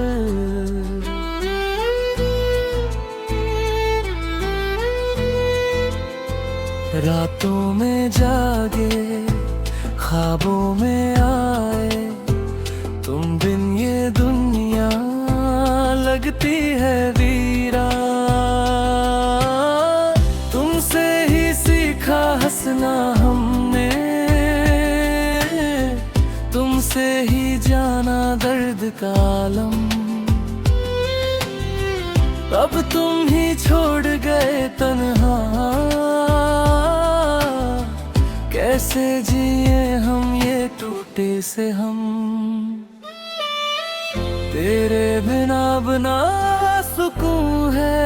रातों में जागे, ख्वाबों में आए, तुम बिन ये दुनिया लगती है वीरान। तुमसे ही सीखा हंसना हमने, तुमसे ही जाना दर्द का आलम। अब तुम ही छोड़ गए तन्हा, कैसे जिए हम ये टूटे से हम। तेरे बिना बना सुकून है,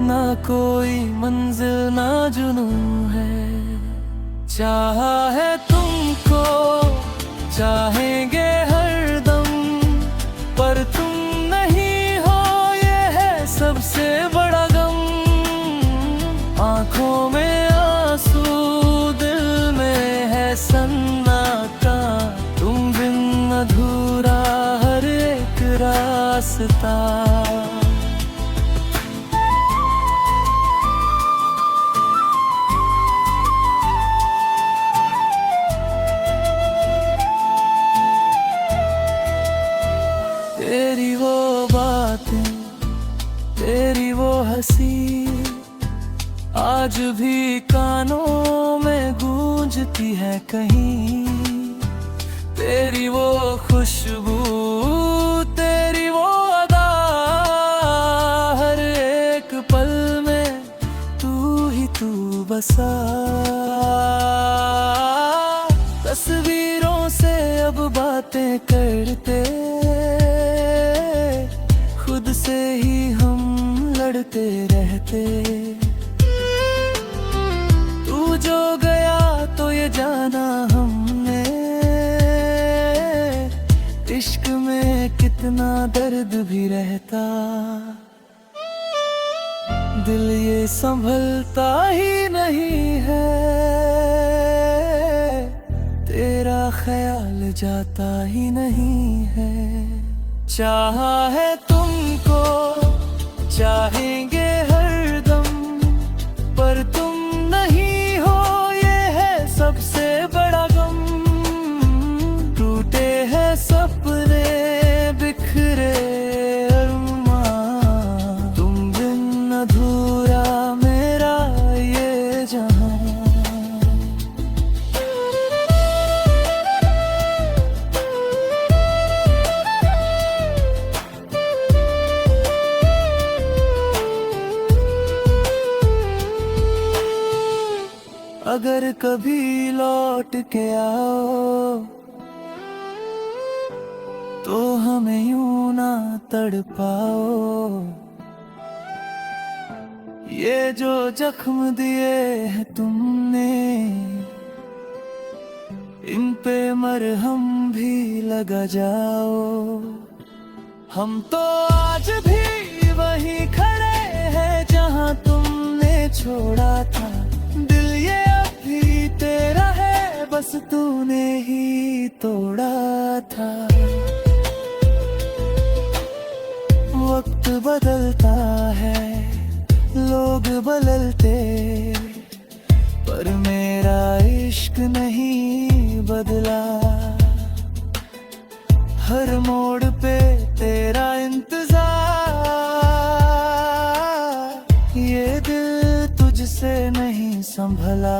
ना कोई मंजिल ना जुनून है। चाहा है तुमको, चाहेंगे हरदम, पर तुम नहीं हो ये है सबसे बड़ा गम। आंखों में आंसू, दिल में है सन्नाटा, तुम बिन अधूरा हर एक रास्ता। तेरी वो बातें, तेरी वो हंसी, आज भी कानों में गूंजती है कहीं। तेरी वो खुशबू, तेरी वो अदा, हर एक पल में तू ही तू बसा। तस्वीरों से अब बातें करते, खुद से ही हम लड़ते रहते। तू जो गया तो ये जाना हमने, इश्क में कितना दर्द भी रहता। दिल ये संभलता ही नहीं है, तेरा ख्याल जाता ही नहीं है। चाहा है तुमको, चाहेंगे हरदम, पर तुम नहीं हो ये है सबसे बड़ा गम। टूटे हैं सपने, बिखरे अरमां, तुम बिन अधूरा मेरा ये जहां। अगर कभी लौट के आओ, तो हमें यूं ना तड़पाओ। ये जो जख्म दिए हैं तुमने, इन पे मरहम भी लगा जाओ। हम तो आज भी वही छोड़ा था। दिल ये अभी तेरा है, बस तूने ही तोड़ा था। वक्त बदलता है, लोग बदलते, पर मेरा इश्क नहीं बदला। हर मोड़ पे तेरा इंतजार, ये दिल तुझसे नहीं संभला।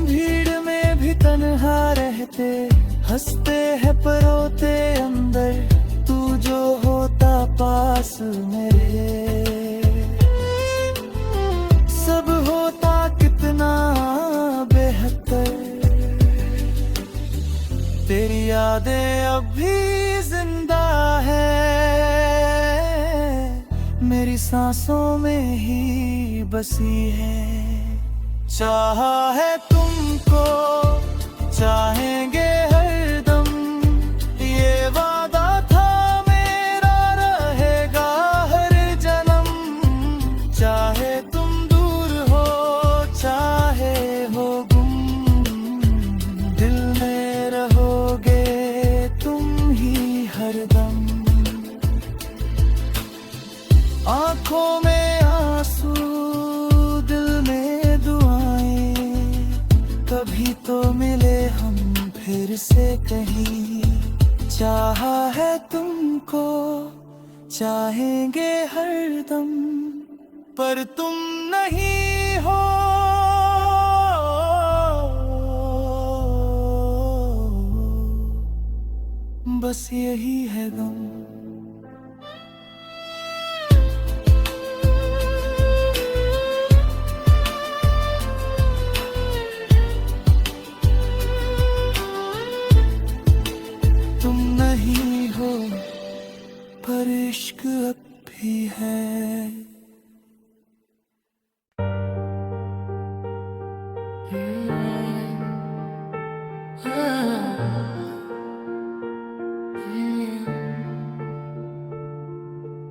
भीड़ में भी तन्हा रहते, हंसते हैं पर रोते अंदर, तू जो होता पास मेरे, सब होता कितना बेहतर। तेरी यादें अब भी जिंदा है, मेरी सांसों में ही बसी है। चाहा है तुमको, चाहेंगे हरदम, ये वादा था मेरा रहेगा हर जन्म। चाहे तुम दूर हो, चाहे हो गुम, दिल में रहोगे तुम ही हरदम। आंखों में आंसू, दिल में दुआएं, कभी तो मिले हम फिर से कहीं। चाहा है तुमको, चाहेंगे हरदम, पर तुम नहीं हो। बस यही है गम। तुम नहीं हो, पर इश्क अब भी है।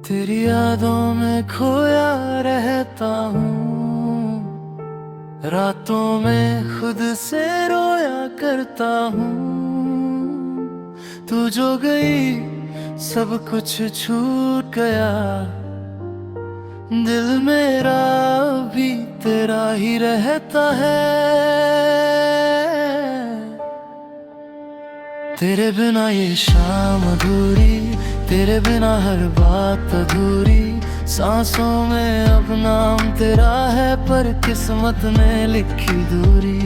तेरी यादों में खोया रहता हूँ, रातों में खुद से रोया करता हूँ। तू जो गई सब कुछ छूट गया, दिल मेरा भी तेरा ही रहता है। तेरे बिना ये शाम अधूरी, तेरे बिना हर बात अधूरी। सांसों में अब नाम तेरा है, पर किस्मत ने लिखी दूरी।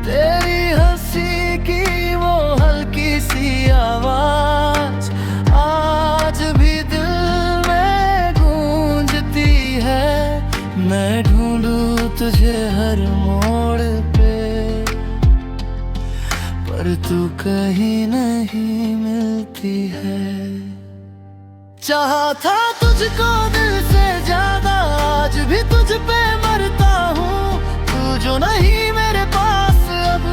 तेरी हंसी की वो हल्की सी आवाज आज भी दिल में गूंजती है। मैं ढूंढूं तुझे हर मोड़ पे, पर तू कहीं नहीं मिलती है। चाहा था तुझको दिल से ज्यादा, आज भी तुझ पे मरता हूँ। तू जो नहीं मेरे पास अब,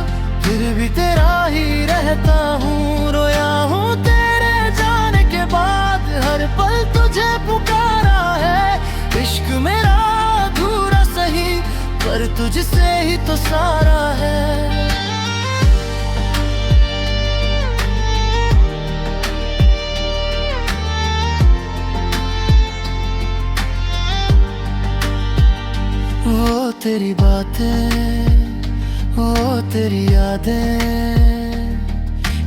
फिर भी तेरा ही रहता हूँ। रोया हूँ तेरे जाने के बाद, हर पल तुझे पुकारा है। इश्क मेरा अधूरा सही, पर तुझसे ही तो सारा है। वो तेरी बातें, वो तेरी यादें,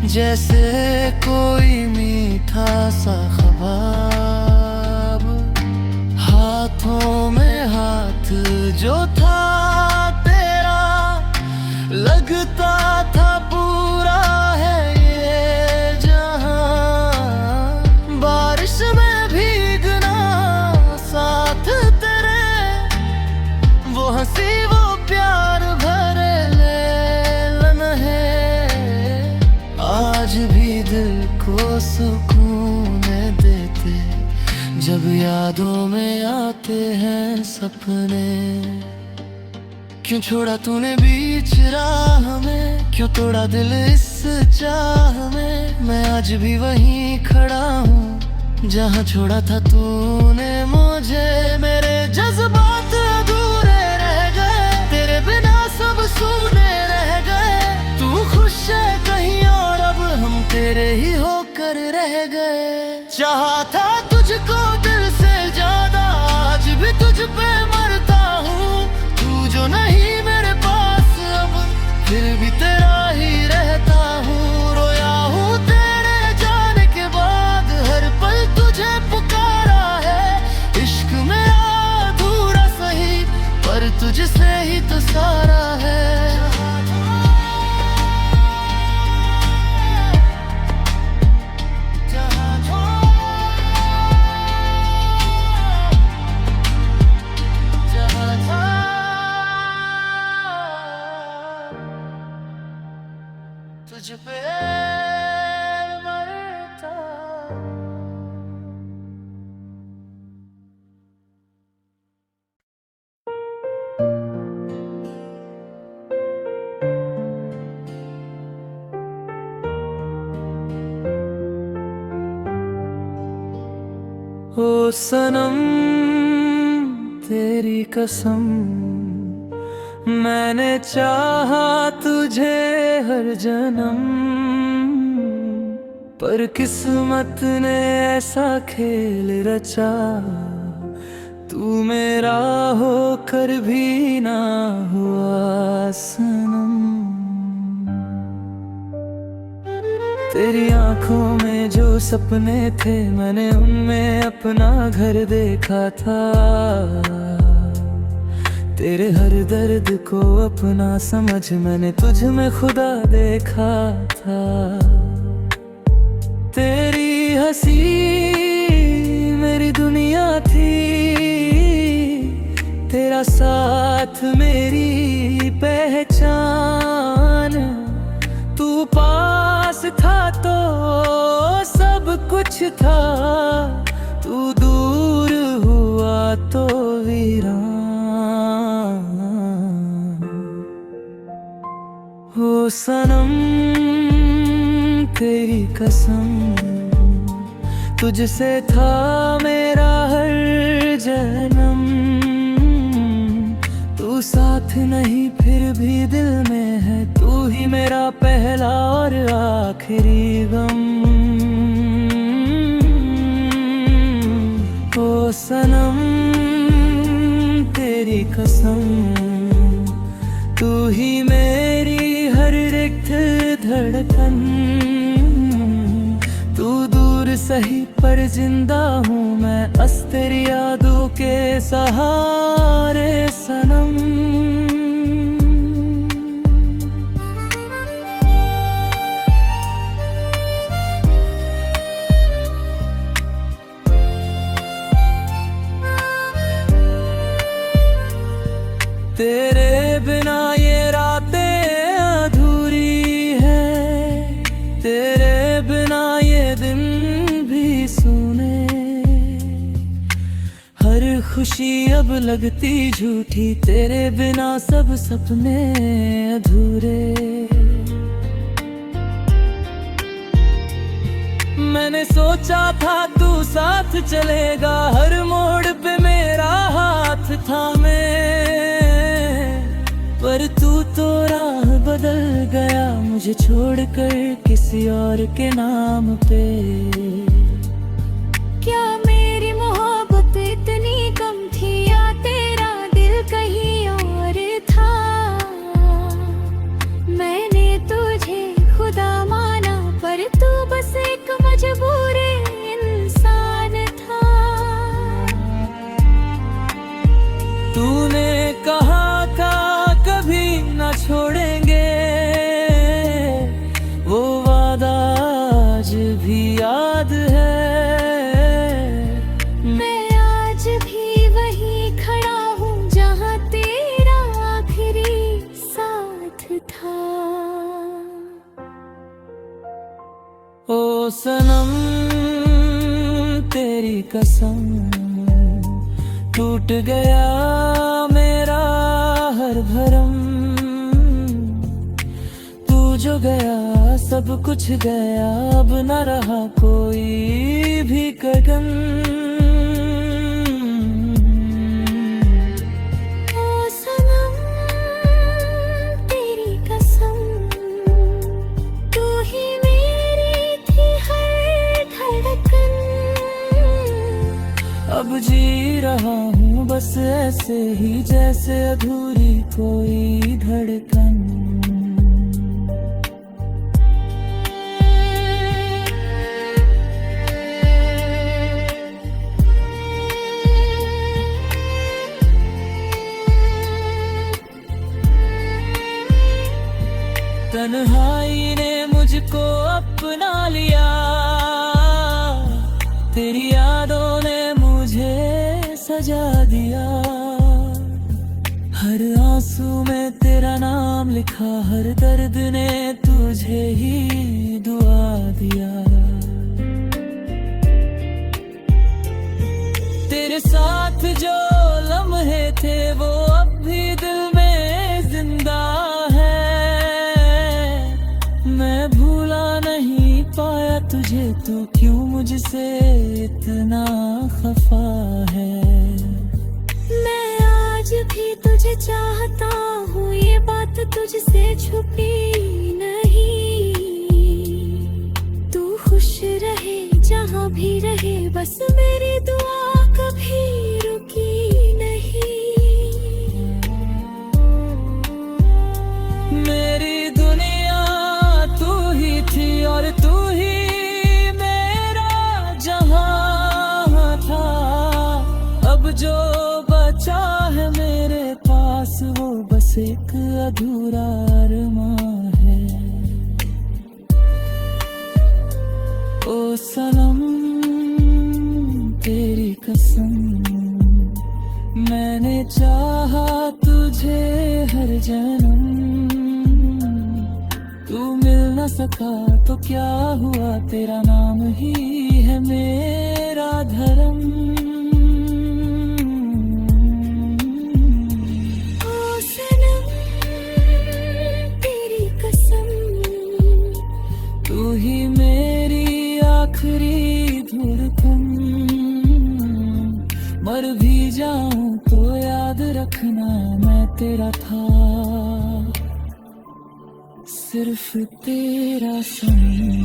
जैसे कोई मीठा सा ख्वाब। हाथों में हाथ जो था तेरा, लगता था पूरा है ये जहां। बारिश में भीगना साथ तेरे, वो हंसी वो प्यार भरे लेलन है। आज भी दिल को सुकून देते, जब यादों में आते हैं सपने। क्यों छोड़ा तूने बीच राह में, क्यों तोड़ा दिल इस चाह में। मैं आज भी वहीं खड़ा हूँ, जहाँ छोड़ा था तूने मुझे। मुझे, मेरे जज्बात अधूरे रह गए, तेरे बिना सब सूने रह गए। तू खुश है कहीं और, अब हम तेरे ही होकर रह गए। चाहा था तुझको दिल से ज्यादा, आज भी तुझ पे मरता हूँ। तू जो नहीं मेरे पास अब, फिर भी तेरा ही रहता हूँ। रोया हूँ तेरे जाने के बाद, हर पल तुझे पुकारा है। इश्क मेरा अधूरा सही, पर तुझसे ही तो सारा है। तुझ पे मरता। ओ सनम तेरी कसम, मैंने चाहा तुझे हर जन्म, पर किस्मत ने ऐसा खेल रचा, तू मेरा होकर भी ना हुआ सनम। तेरी आंखों में जो सपने थे, मैंने उनमें अपना घर देखा था। तेरे हर दर्द को अपना समझ, मैंने तुझ में खुदा देखा था। तेरी हंसी मेरी दुनिया थी, तेरा साथ मेरी पहचान। तू पास था तो सब कुछ था, तू दूर हुआ तो वीरान। ओ सनम तेरी कसम, तुझसे था मेरा हर जन्म। तू साथ नहीं फिर भी दिल में है, तू ही मेरा पहला और आखिरी गम। ओ सनम तेरी कसम, तू ही मेरी हर रिक्त धड़कन। तू दूर सही पर जिंदा हूँ मैं, बस तेरी यादों के सहारे सनम। तेरे बिना ये रातें अधूरी है, तेरे बिना ये दिन भी सुने। हर खुशी अब लगती झूठी, तेरे बिना सब सपने अधूरे। मैंने सोचा था तू साथ चलेगा, हर मोड़ पे मेरा हाथ थामे। पर तू तो राह बदल गया, मुझे छोड़कर किसी और के नाम पे। क्या मेरी मोहब्बत इतनी कम थी, या तेरा दिल कहीं और था? मैंने तुझे खुदा माना, पर तू बस एक मजबूर इंसान था। तूने कहा था कभी न छोड़ेंगे, वो वादा आज भी याद है। मैं आज भी वहीं खड़ा हूँ, जहाँ तेरा आखिरी साथ था। ओ सनम तेरी कसम, टूट गया मेरा हर भरम। तू जो गया सब कुछ गया, अब न रहा कोई भी गगन। अब जी रहा हूँ बस ऐसे ही जैसे अधूरी कोई धड़कन। तन्हाई ने मुझको अपना लिया, तेरी यादों ने मुझे सजा दिया। हर आंसू में तेरा नाम लिखा, हर दर्द ने तुझे ही दुआ दिया। तेरे साथ जो लम्हे थे वो अब भी दिल में जिंदा है। मैं भूला नहीं पाया तुझे, तू क्यों मुझसे इतना खफा है। मैं आज भी तुझे चाहता हूँ, ये बात तुझसे छुपी नहीं। तू खुश रहे जहाँ भी रहे, बस मेरी दुआ कभी रुकी नहीं। मेरी दुनिया तू ही थी और तू ही मेरा जहां था। अब जो बचा है मेरे पास वो बस एक अधूरा अरमां है। ओ सनम तेरी कसम, मैंने चाहा तुझे हर जन्म। तू मिल न सका तो क्या हुआ, तेरा नाम ही है मेरा धर्म। ओ सनम तेरी कसम, तू ही मेरी आखिरी धड़कन। मर भी जाऊं तो याद रखना मैं तेरा था, सिर्फ तेरा सनम।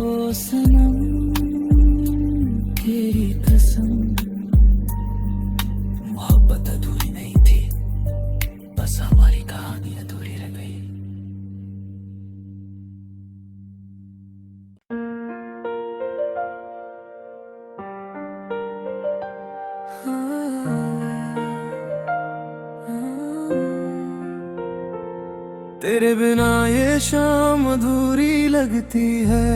ओ सनम तेरी कसम। मोहब्बत अधूरी नहीं थी, बस हमारी कहानी अधूरी रह गई। तेरे बिना ये शाम अधूरी लगती है,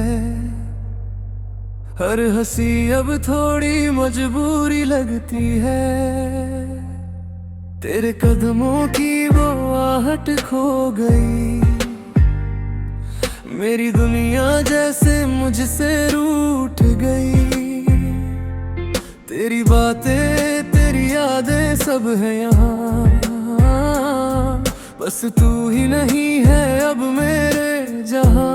हर हंसी अब थोड़ी मजबूरी लगती है। तेरे कदमों की वो आहट खो गई, मेरी दुनिया जैसे मुझसे रूठ गई। तेरी बातें तेरी यादें सब है यहाँ, बस तू ही नहीं है अब मेरे जहां।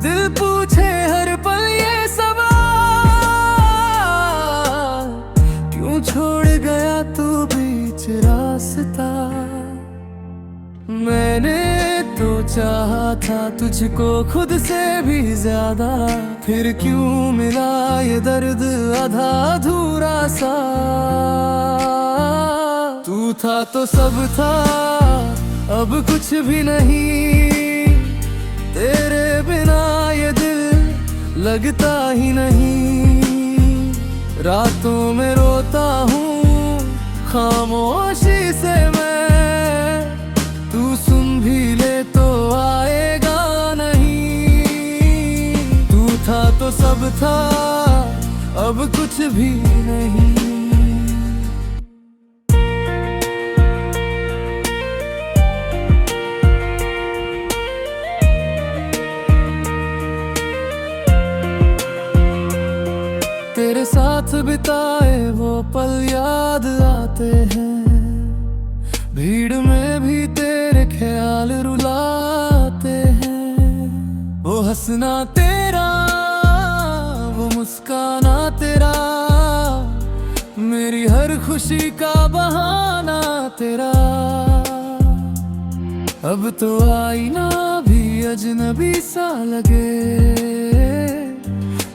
दिल पूछे हर पल ये सवाल, क्यों छोड़ गया तू बीच रास्ता। मैंने तो चाहा था तुझको खुद से भी ज्यादा, फिर क्यों मिला ये दर्द आधा अधूरा सा। तू था तो सब था, अब कुछ भी नहीं। तेरे बिना ये दिल लगता ही नहीं। रातों में रोता हूँ खामोशी से मैं, तू सुन भी ले तो आएगा नहीं। तू था तो सब था, अब कुछ भी नहीं। तेरे साथ बिताए वो पल याद आते हैं, भीड़ में भी तेरे ख्याल रुलाते हैं। वो हंसना तेरा, वो मुस्काना तेरा, मेरी हर खुशी का बहाना तेरा। अब तो आईना भी अजनबी सा लगे,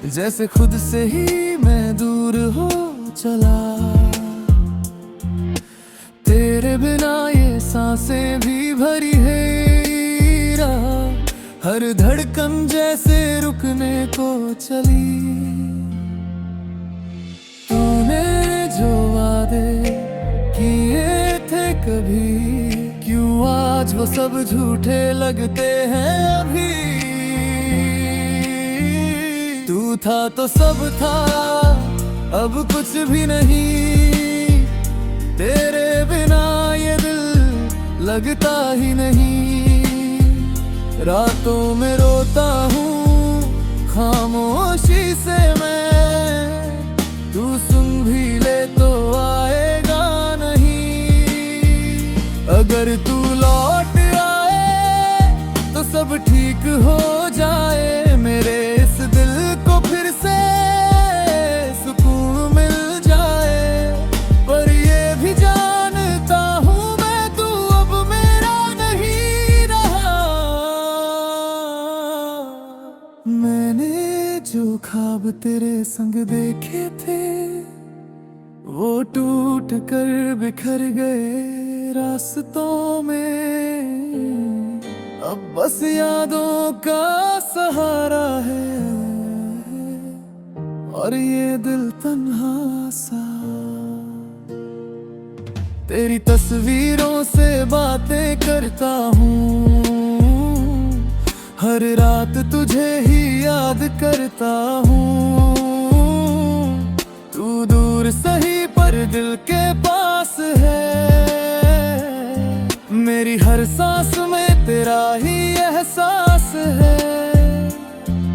जैसे खुद से ही मैं दूर हो चला। तेरे बिना ये सांसें भी भरी है रहा, हर धड़कन जैसे रुकने को चली। तूने जो वादे किए थे कभी, क्यों आज वो सब झूठे लगते हैं अभी। तू था तो सब था, अब कुछ भी नहीं। तेरे बिना ये दिल लगता ही नहीं। रातों में रोता हूँ खामोशी से मैं, तू सुन भी ले तो आएगा नहीं। अगर तू लौट आए तो सब ठीक हो जाए, मेरे इस दिल को फिर से सुकून मिल जाए। पर ये भी जानता हूँ मैं, तू अब मेरा नहीं रहा। मैंने जो ख्वाब तेरे संग देखे थे, वो टूट कर बिखर गए रास्तों में। अब बस यादों का सहारा है, और ये दिल तन्हा सा। तेरी तस्वीरों से बातें करता हूँ, हर रात तुझे ही याद करता हूँ। तू दूर सही पर दिल के पास है, मेरी हर सांस में तेरा ही एहसास है।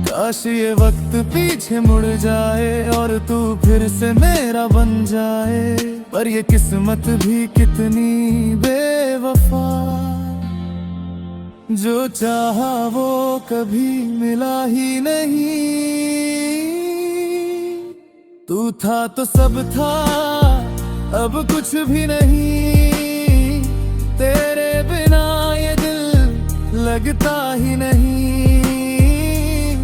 काश ये वक्त पीछे मुड़ जाए और तू फिर से मेरा बन जाए। पर ये किस्मत भी कितनी बेवफा, जो चाहा वो कभी मिला ही नहीं। तू था तो सब था, अब कुछ भी नहीं। तेरे बिना ये दिल लगता ही नहीं।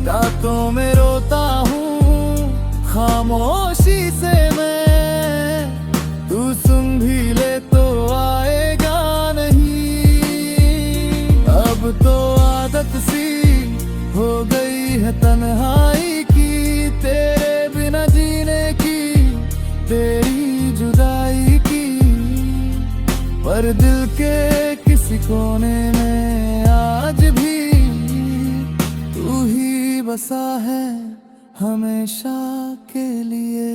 रातों में रोता हूँ खामोशी से मैं, तू सुन भी ले तो आएगा नहीं। अब तो आदत सी हो गई है तन्हाई की, तेरे बिना जीने की, तेरी जुदाई की। पर दिल के किसी कोने में आज भी तू ही बसा है हमेशा के लिए।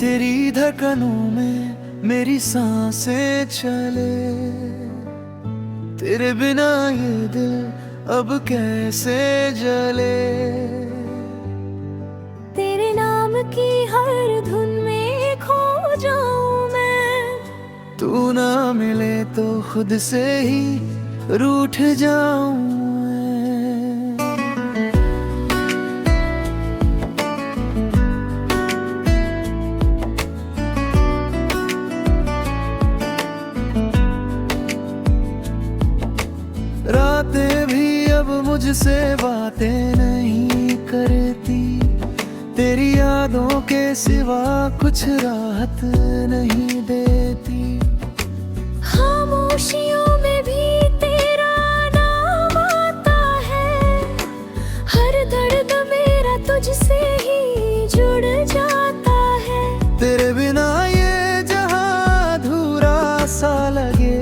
तेरी धड़कनों में मेरी सांसें चले, तेरे बिना ये दिल अब कैसे जले। तेरे नाम की हर धुन में खो जाऊं मैं, तू ना मिले तो खुद से ही रूठ जाऊं मैं। रातें भी अब मुझसे बातें नहीं करती, तेरी यादों के सिवा कुछ राहत नहीं देती। खामोशियों में भी तेरा नाम आता है, हर दर्द मेरा तुझसे ही जुड़ जाता है। तेरे बिना ये जहां अधूरा सा लगे,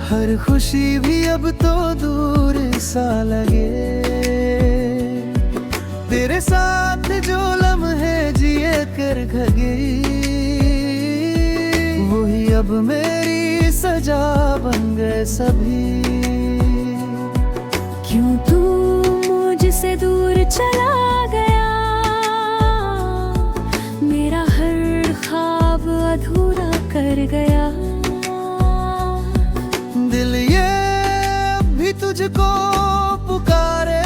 हर खुशी भी अब तो दूर सा लगे। तेरे साथ जो लम्हे जिए कर गई, वही अब मेरी सजा बन गए सभी। क्यों तू मुझसे दूर चला गया, मेरा हर ख्वाब अधूरा कर गया। दिल ये अब भी तुझको पुकारे,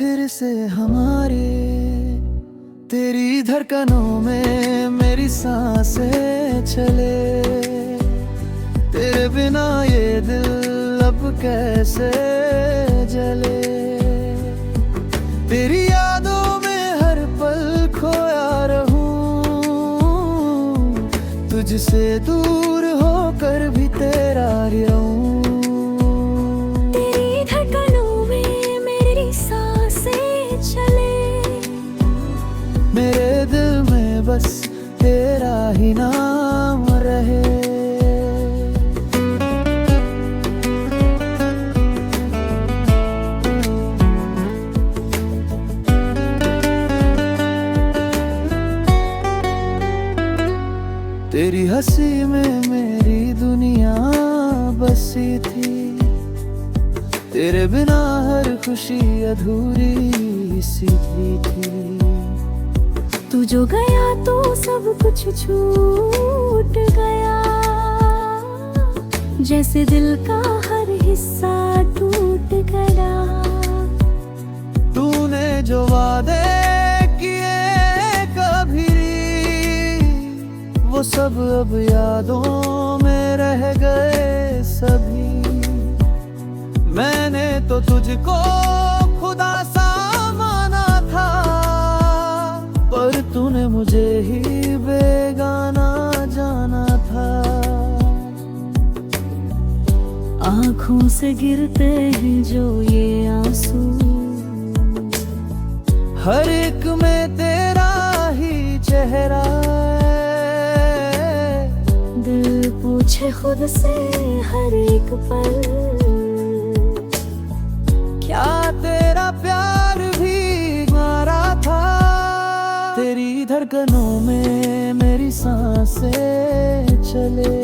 फिर से हमारे, तेरी धड़कनों में मेरी सांसें चले। तेरे बिना ये दिल अब कैसे जले। तेरी यादों में हर पल खोया रहूं, तुझसे दूर होकर भी तेरा रहूं। तेरी धड़कनों में मेरी सांसें चले। मेरे दिल में बस तेरा ही नाम रहे। तेरी हंसी में मेरी दुनिया बसी थी, तेरे बिना हर खुशी अधूरी सी थी। तू जो गया तो सब कुछ छूट गया, जैसे दिल का हर हिस्सा टूट गया। तूने जो वादे किए कभी, वो सब अब यादों में रह गए सभी। मैंने तो तुझको खुदा सा माना था, पर तूने मुझे ही बेगाना जाना था। आँखों से गिरते हैं जो ये आंसू, हर एक में तेरा ही चेहरा है। दिल पूछे खुद से हर एक पल, क्या तेरा प्यार भी मारा था। तेरी धड़कनों में मेरी सांसें चले।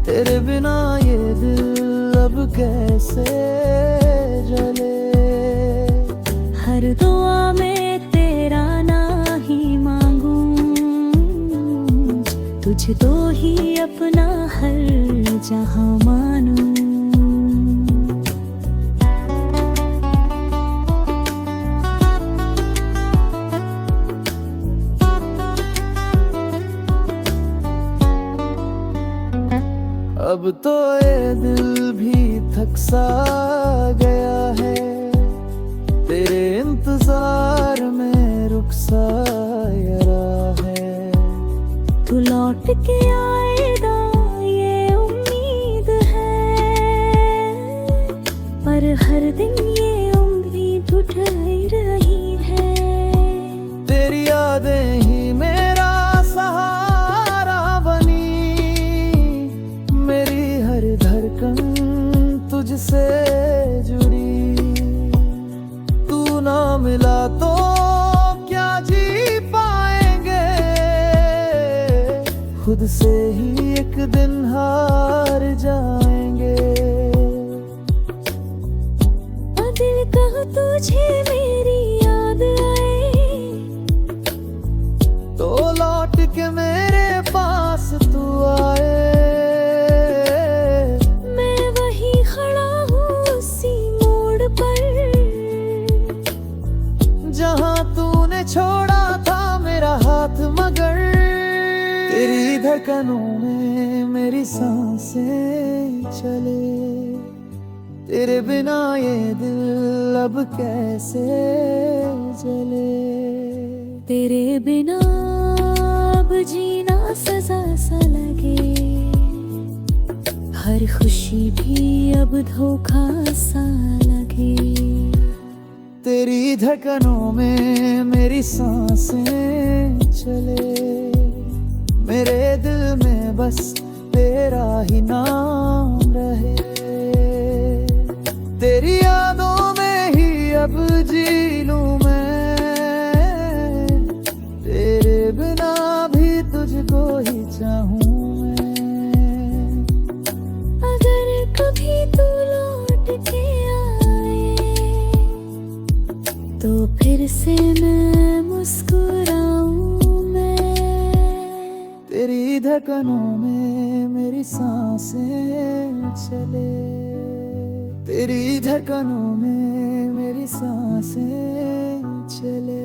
तेरे बिना ये दिल अब कैसे जले। हर दुआ में तेरा ना ही मांगूं, तुझे तो ही अपना हर जहां मानूं। अब तो ये दिल भी थक सा गया है, तेरे इंतजार में रुक सा रहा है। तू लौट के आएगा ये उम्मीद है, पर हर दिन ये उम्मीद टूट रही है। तेरी यादें ही मेरा सहारा बनी, मेरी हर धड़कन तुझसे जुड़ी। तू ना मिला तो क्या जी पाएंगे, खुद से ही एक दिन हार जाएंगे। दिल कहो तुझे मेरी याद आए, तो लौट के मेरे पास तू आए। मैं वही खड़ा हूँ उसी मोड़ पर, जहाँ तूने छोड़ा था मेरा हाथ मगर। तेरी धड़कनों में मेरी सांसें चले। तेरे बिना ये दिल अब कैसे जले। तेरे बिना अब जीना सजा सा लगे, हर खुशी भी अब धोखा सा लगे। तेरी धड़कनों में मेरी सांसें चले। मेरे दिल में बस तेरा ही नाम रहे। तेरी यादों में ही अब जी लूं मैं, तेरे बिना भी तुझको ही चाहूं मैं। अगर कभी तू लौट के आए, तो फिर से मैं मुस्कुराऊं मैं। तेरी धड़कनों में मेरी सांसें चले। तेरी धड़कनों में मेरी सांसें सांसें चले।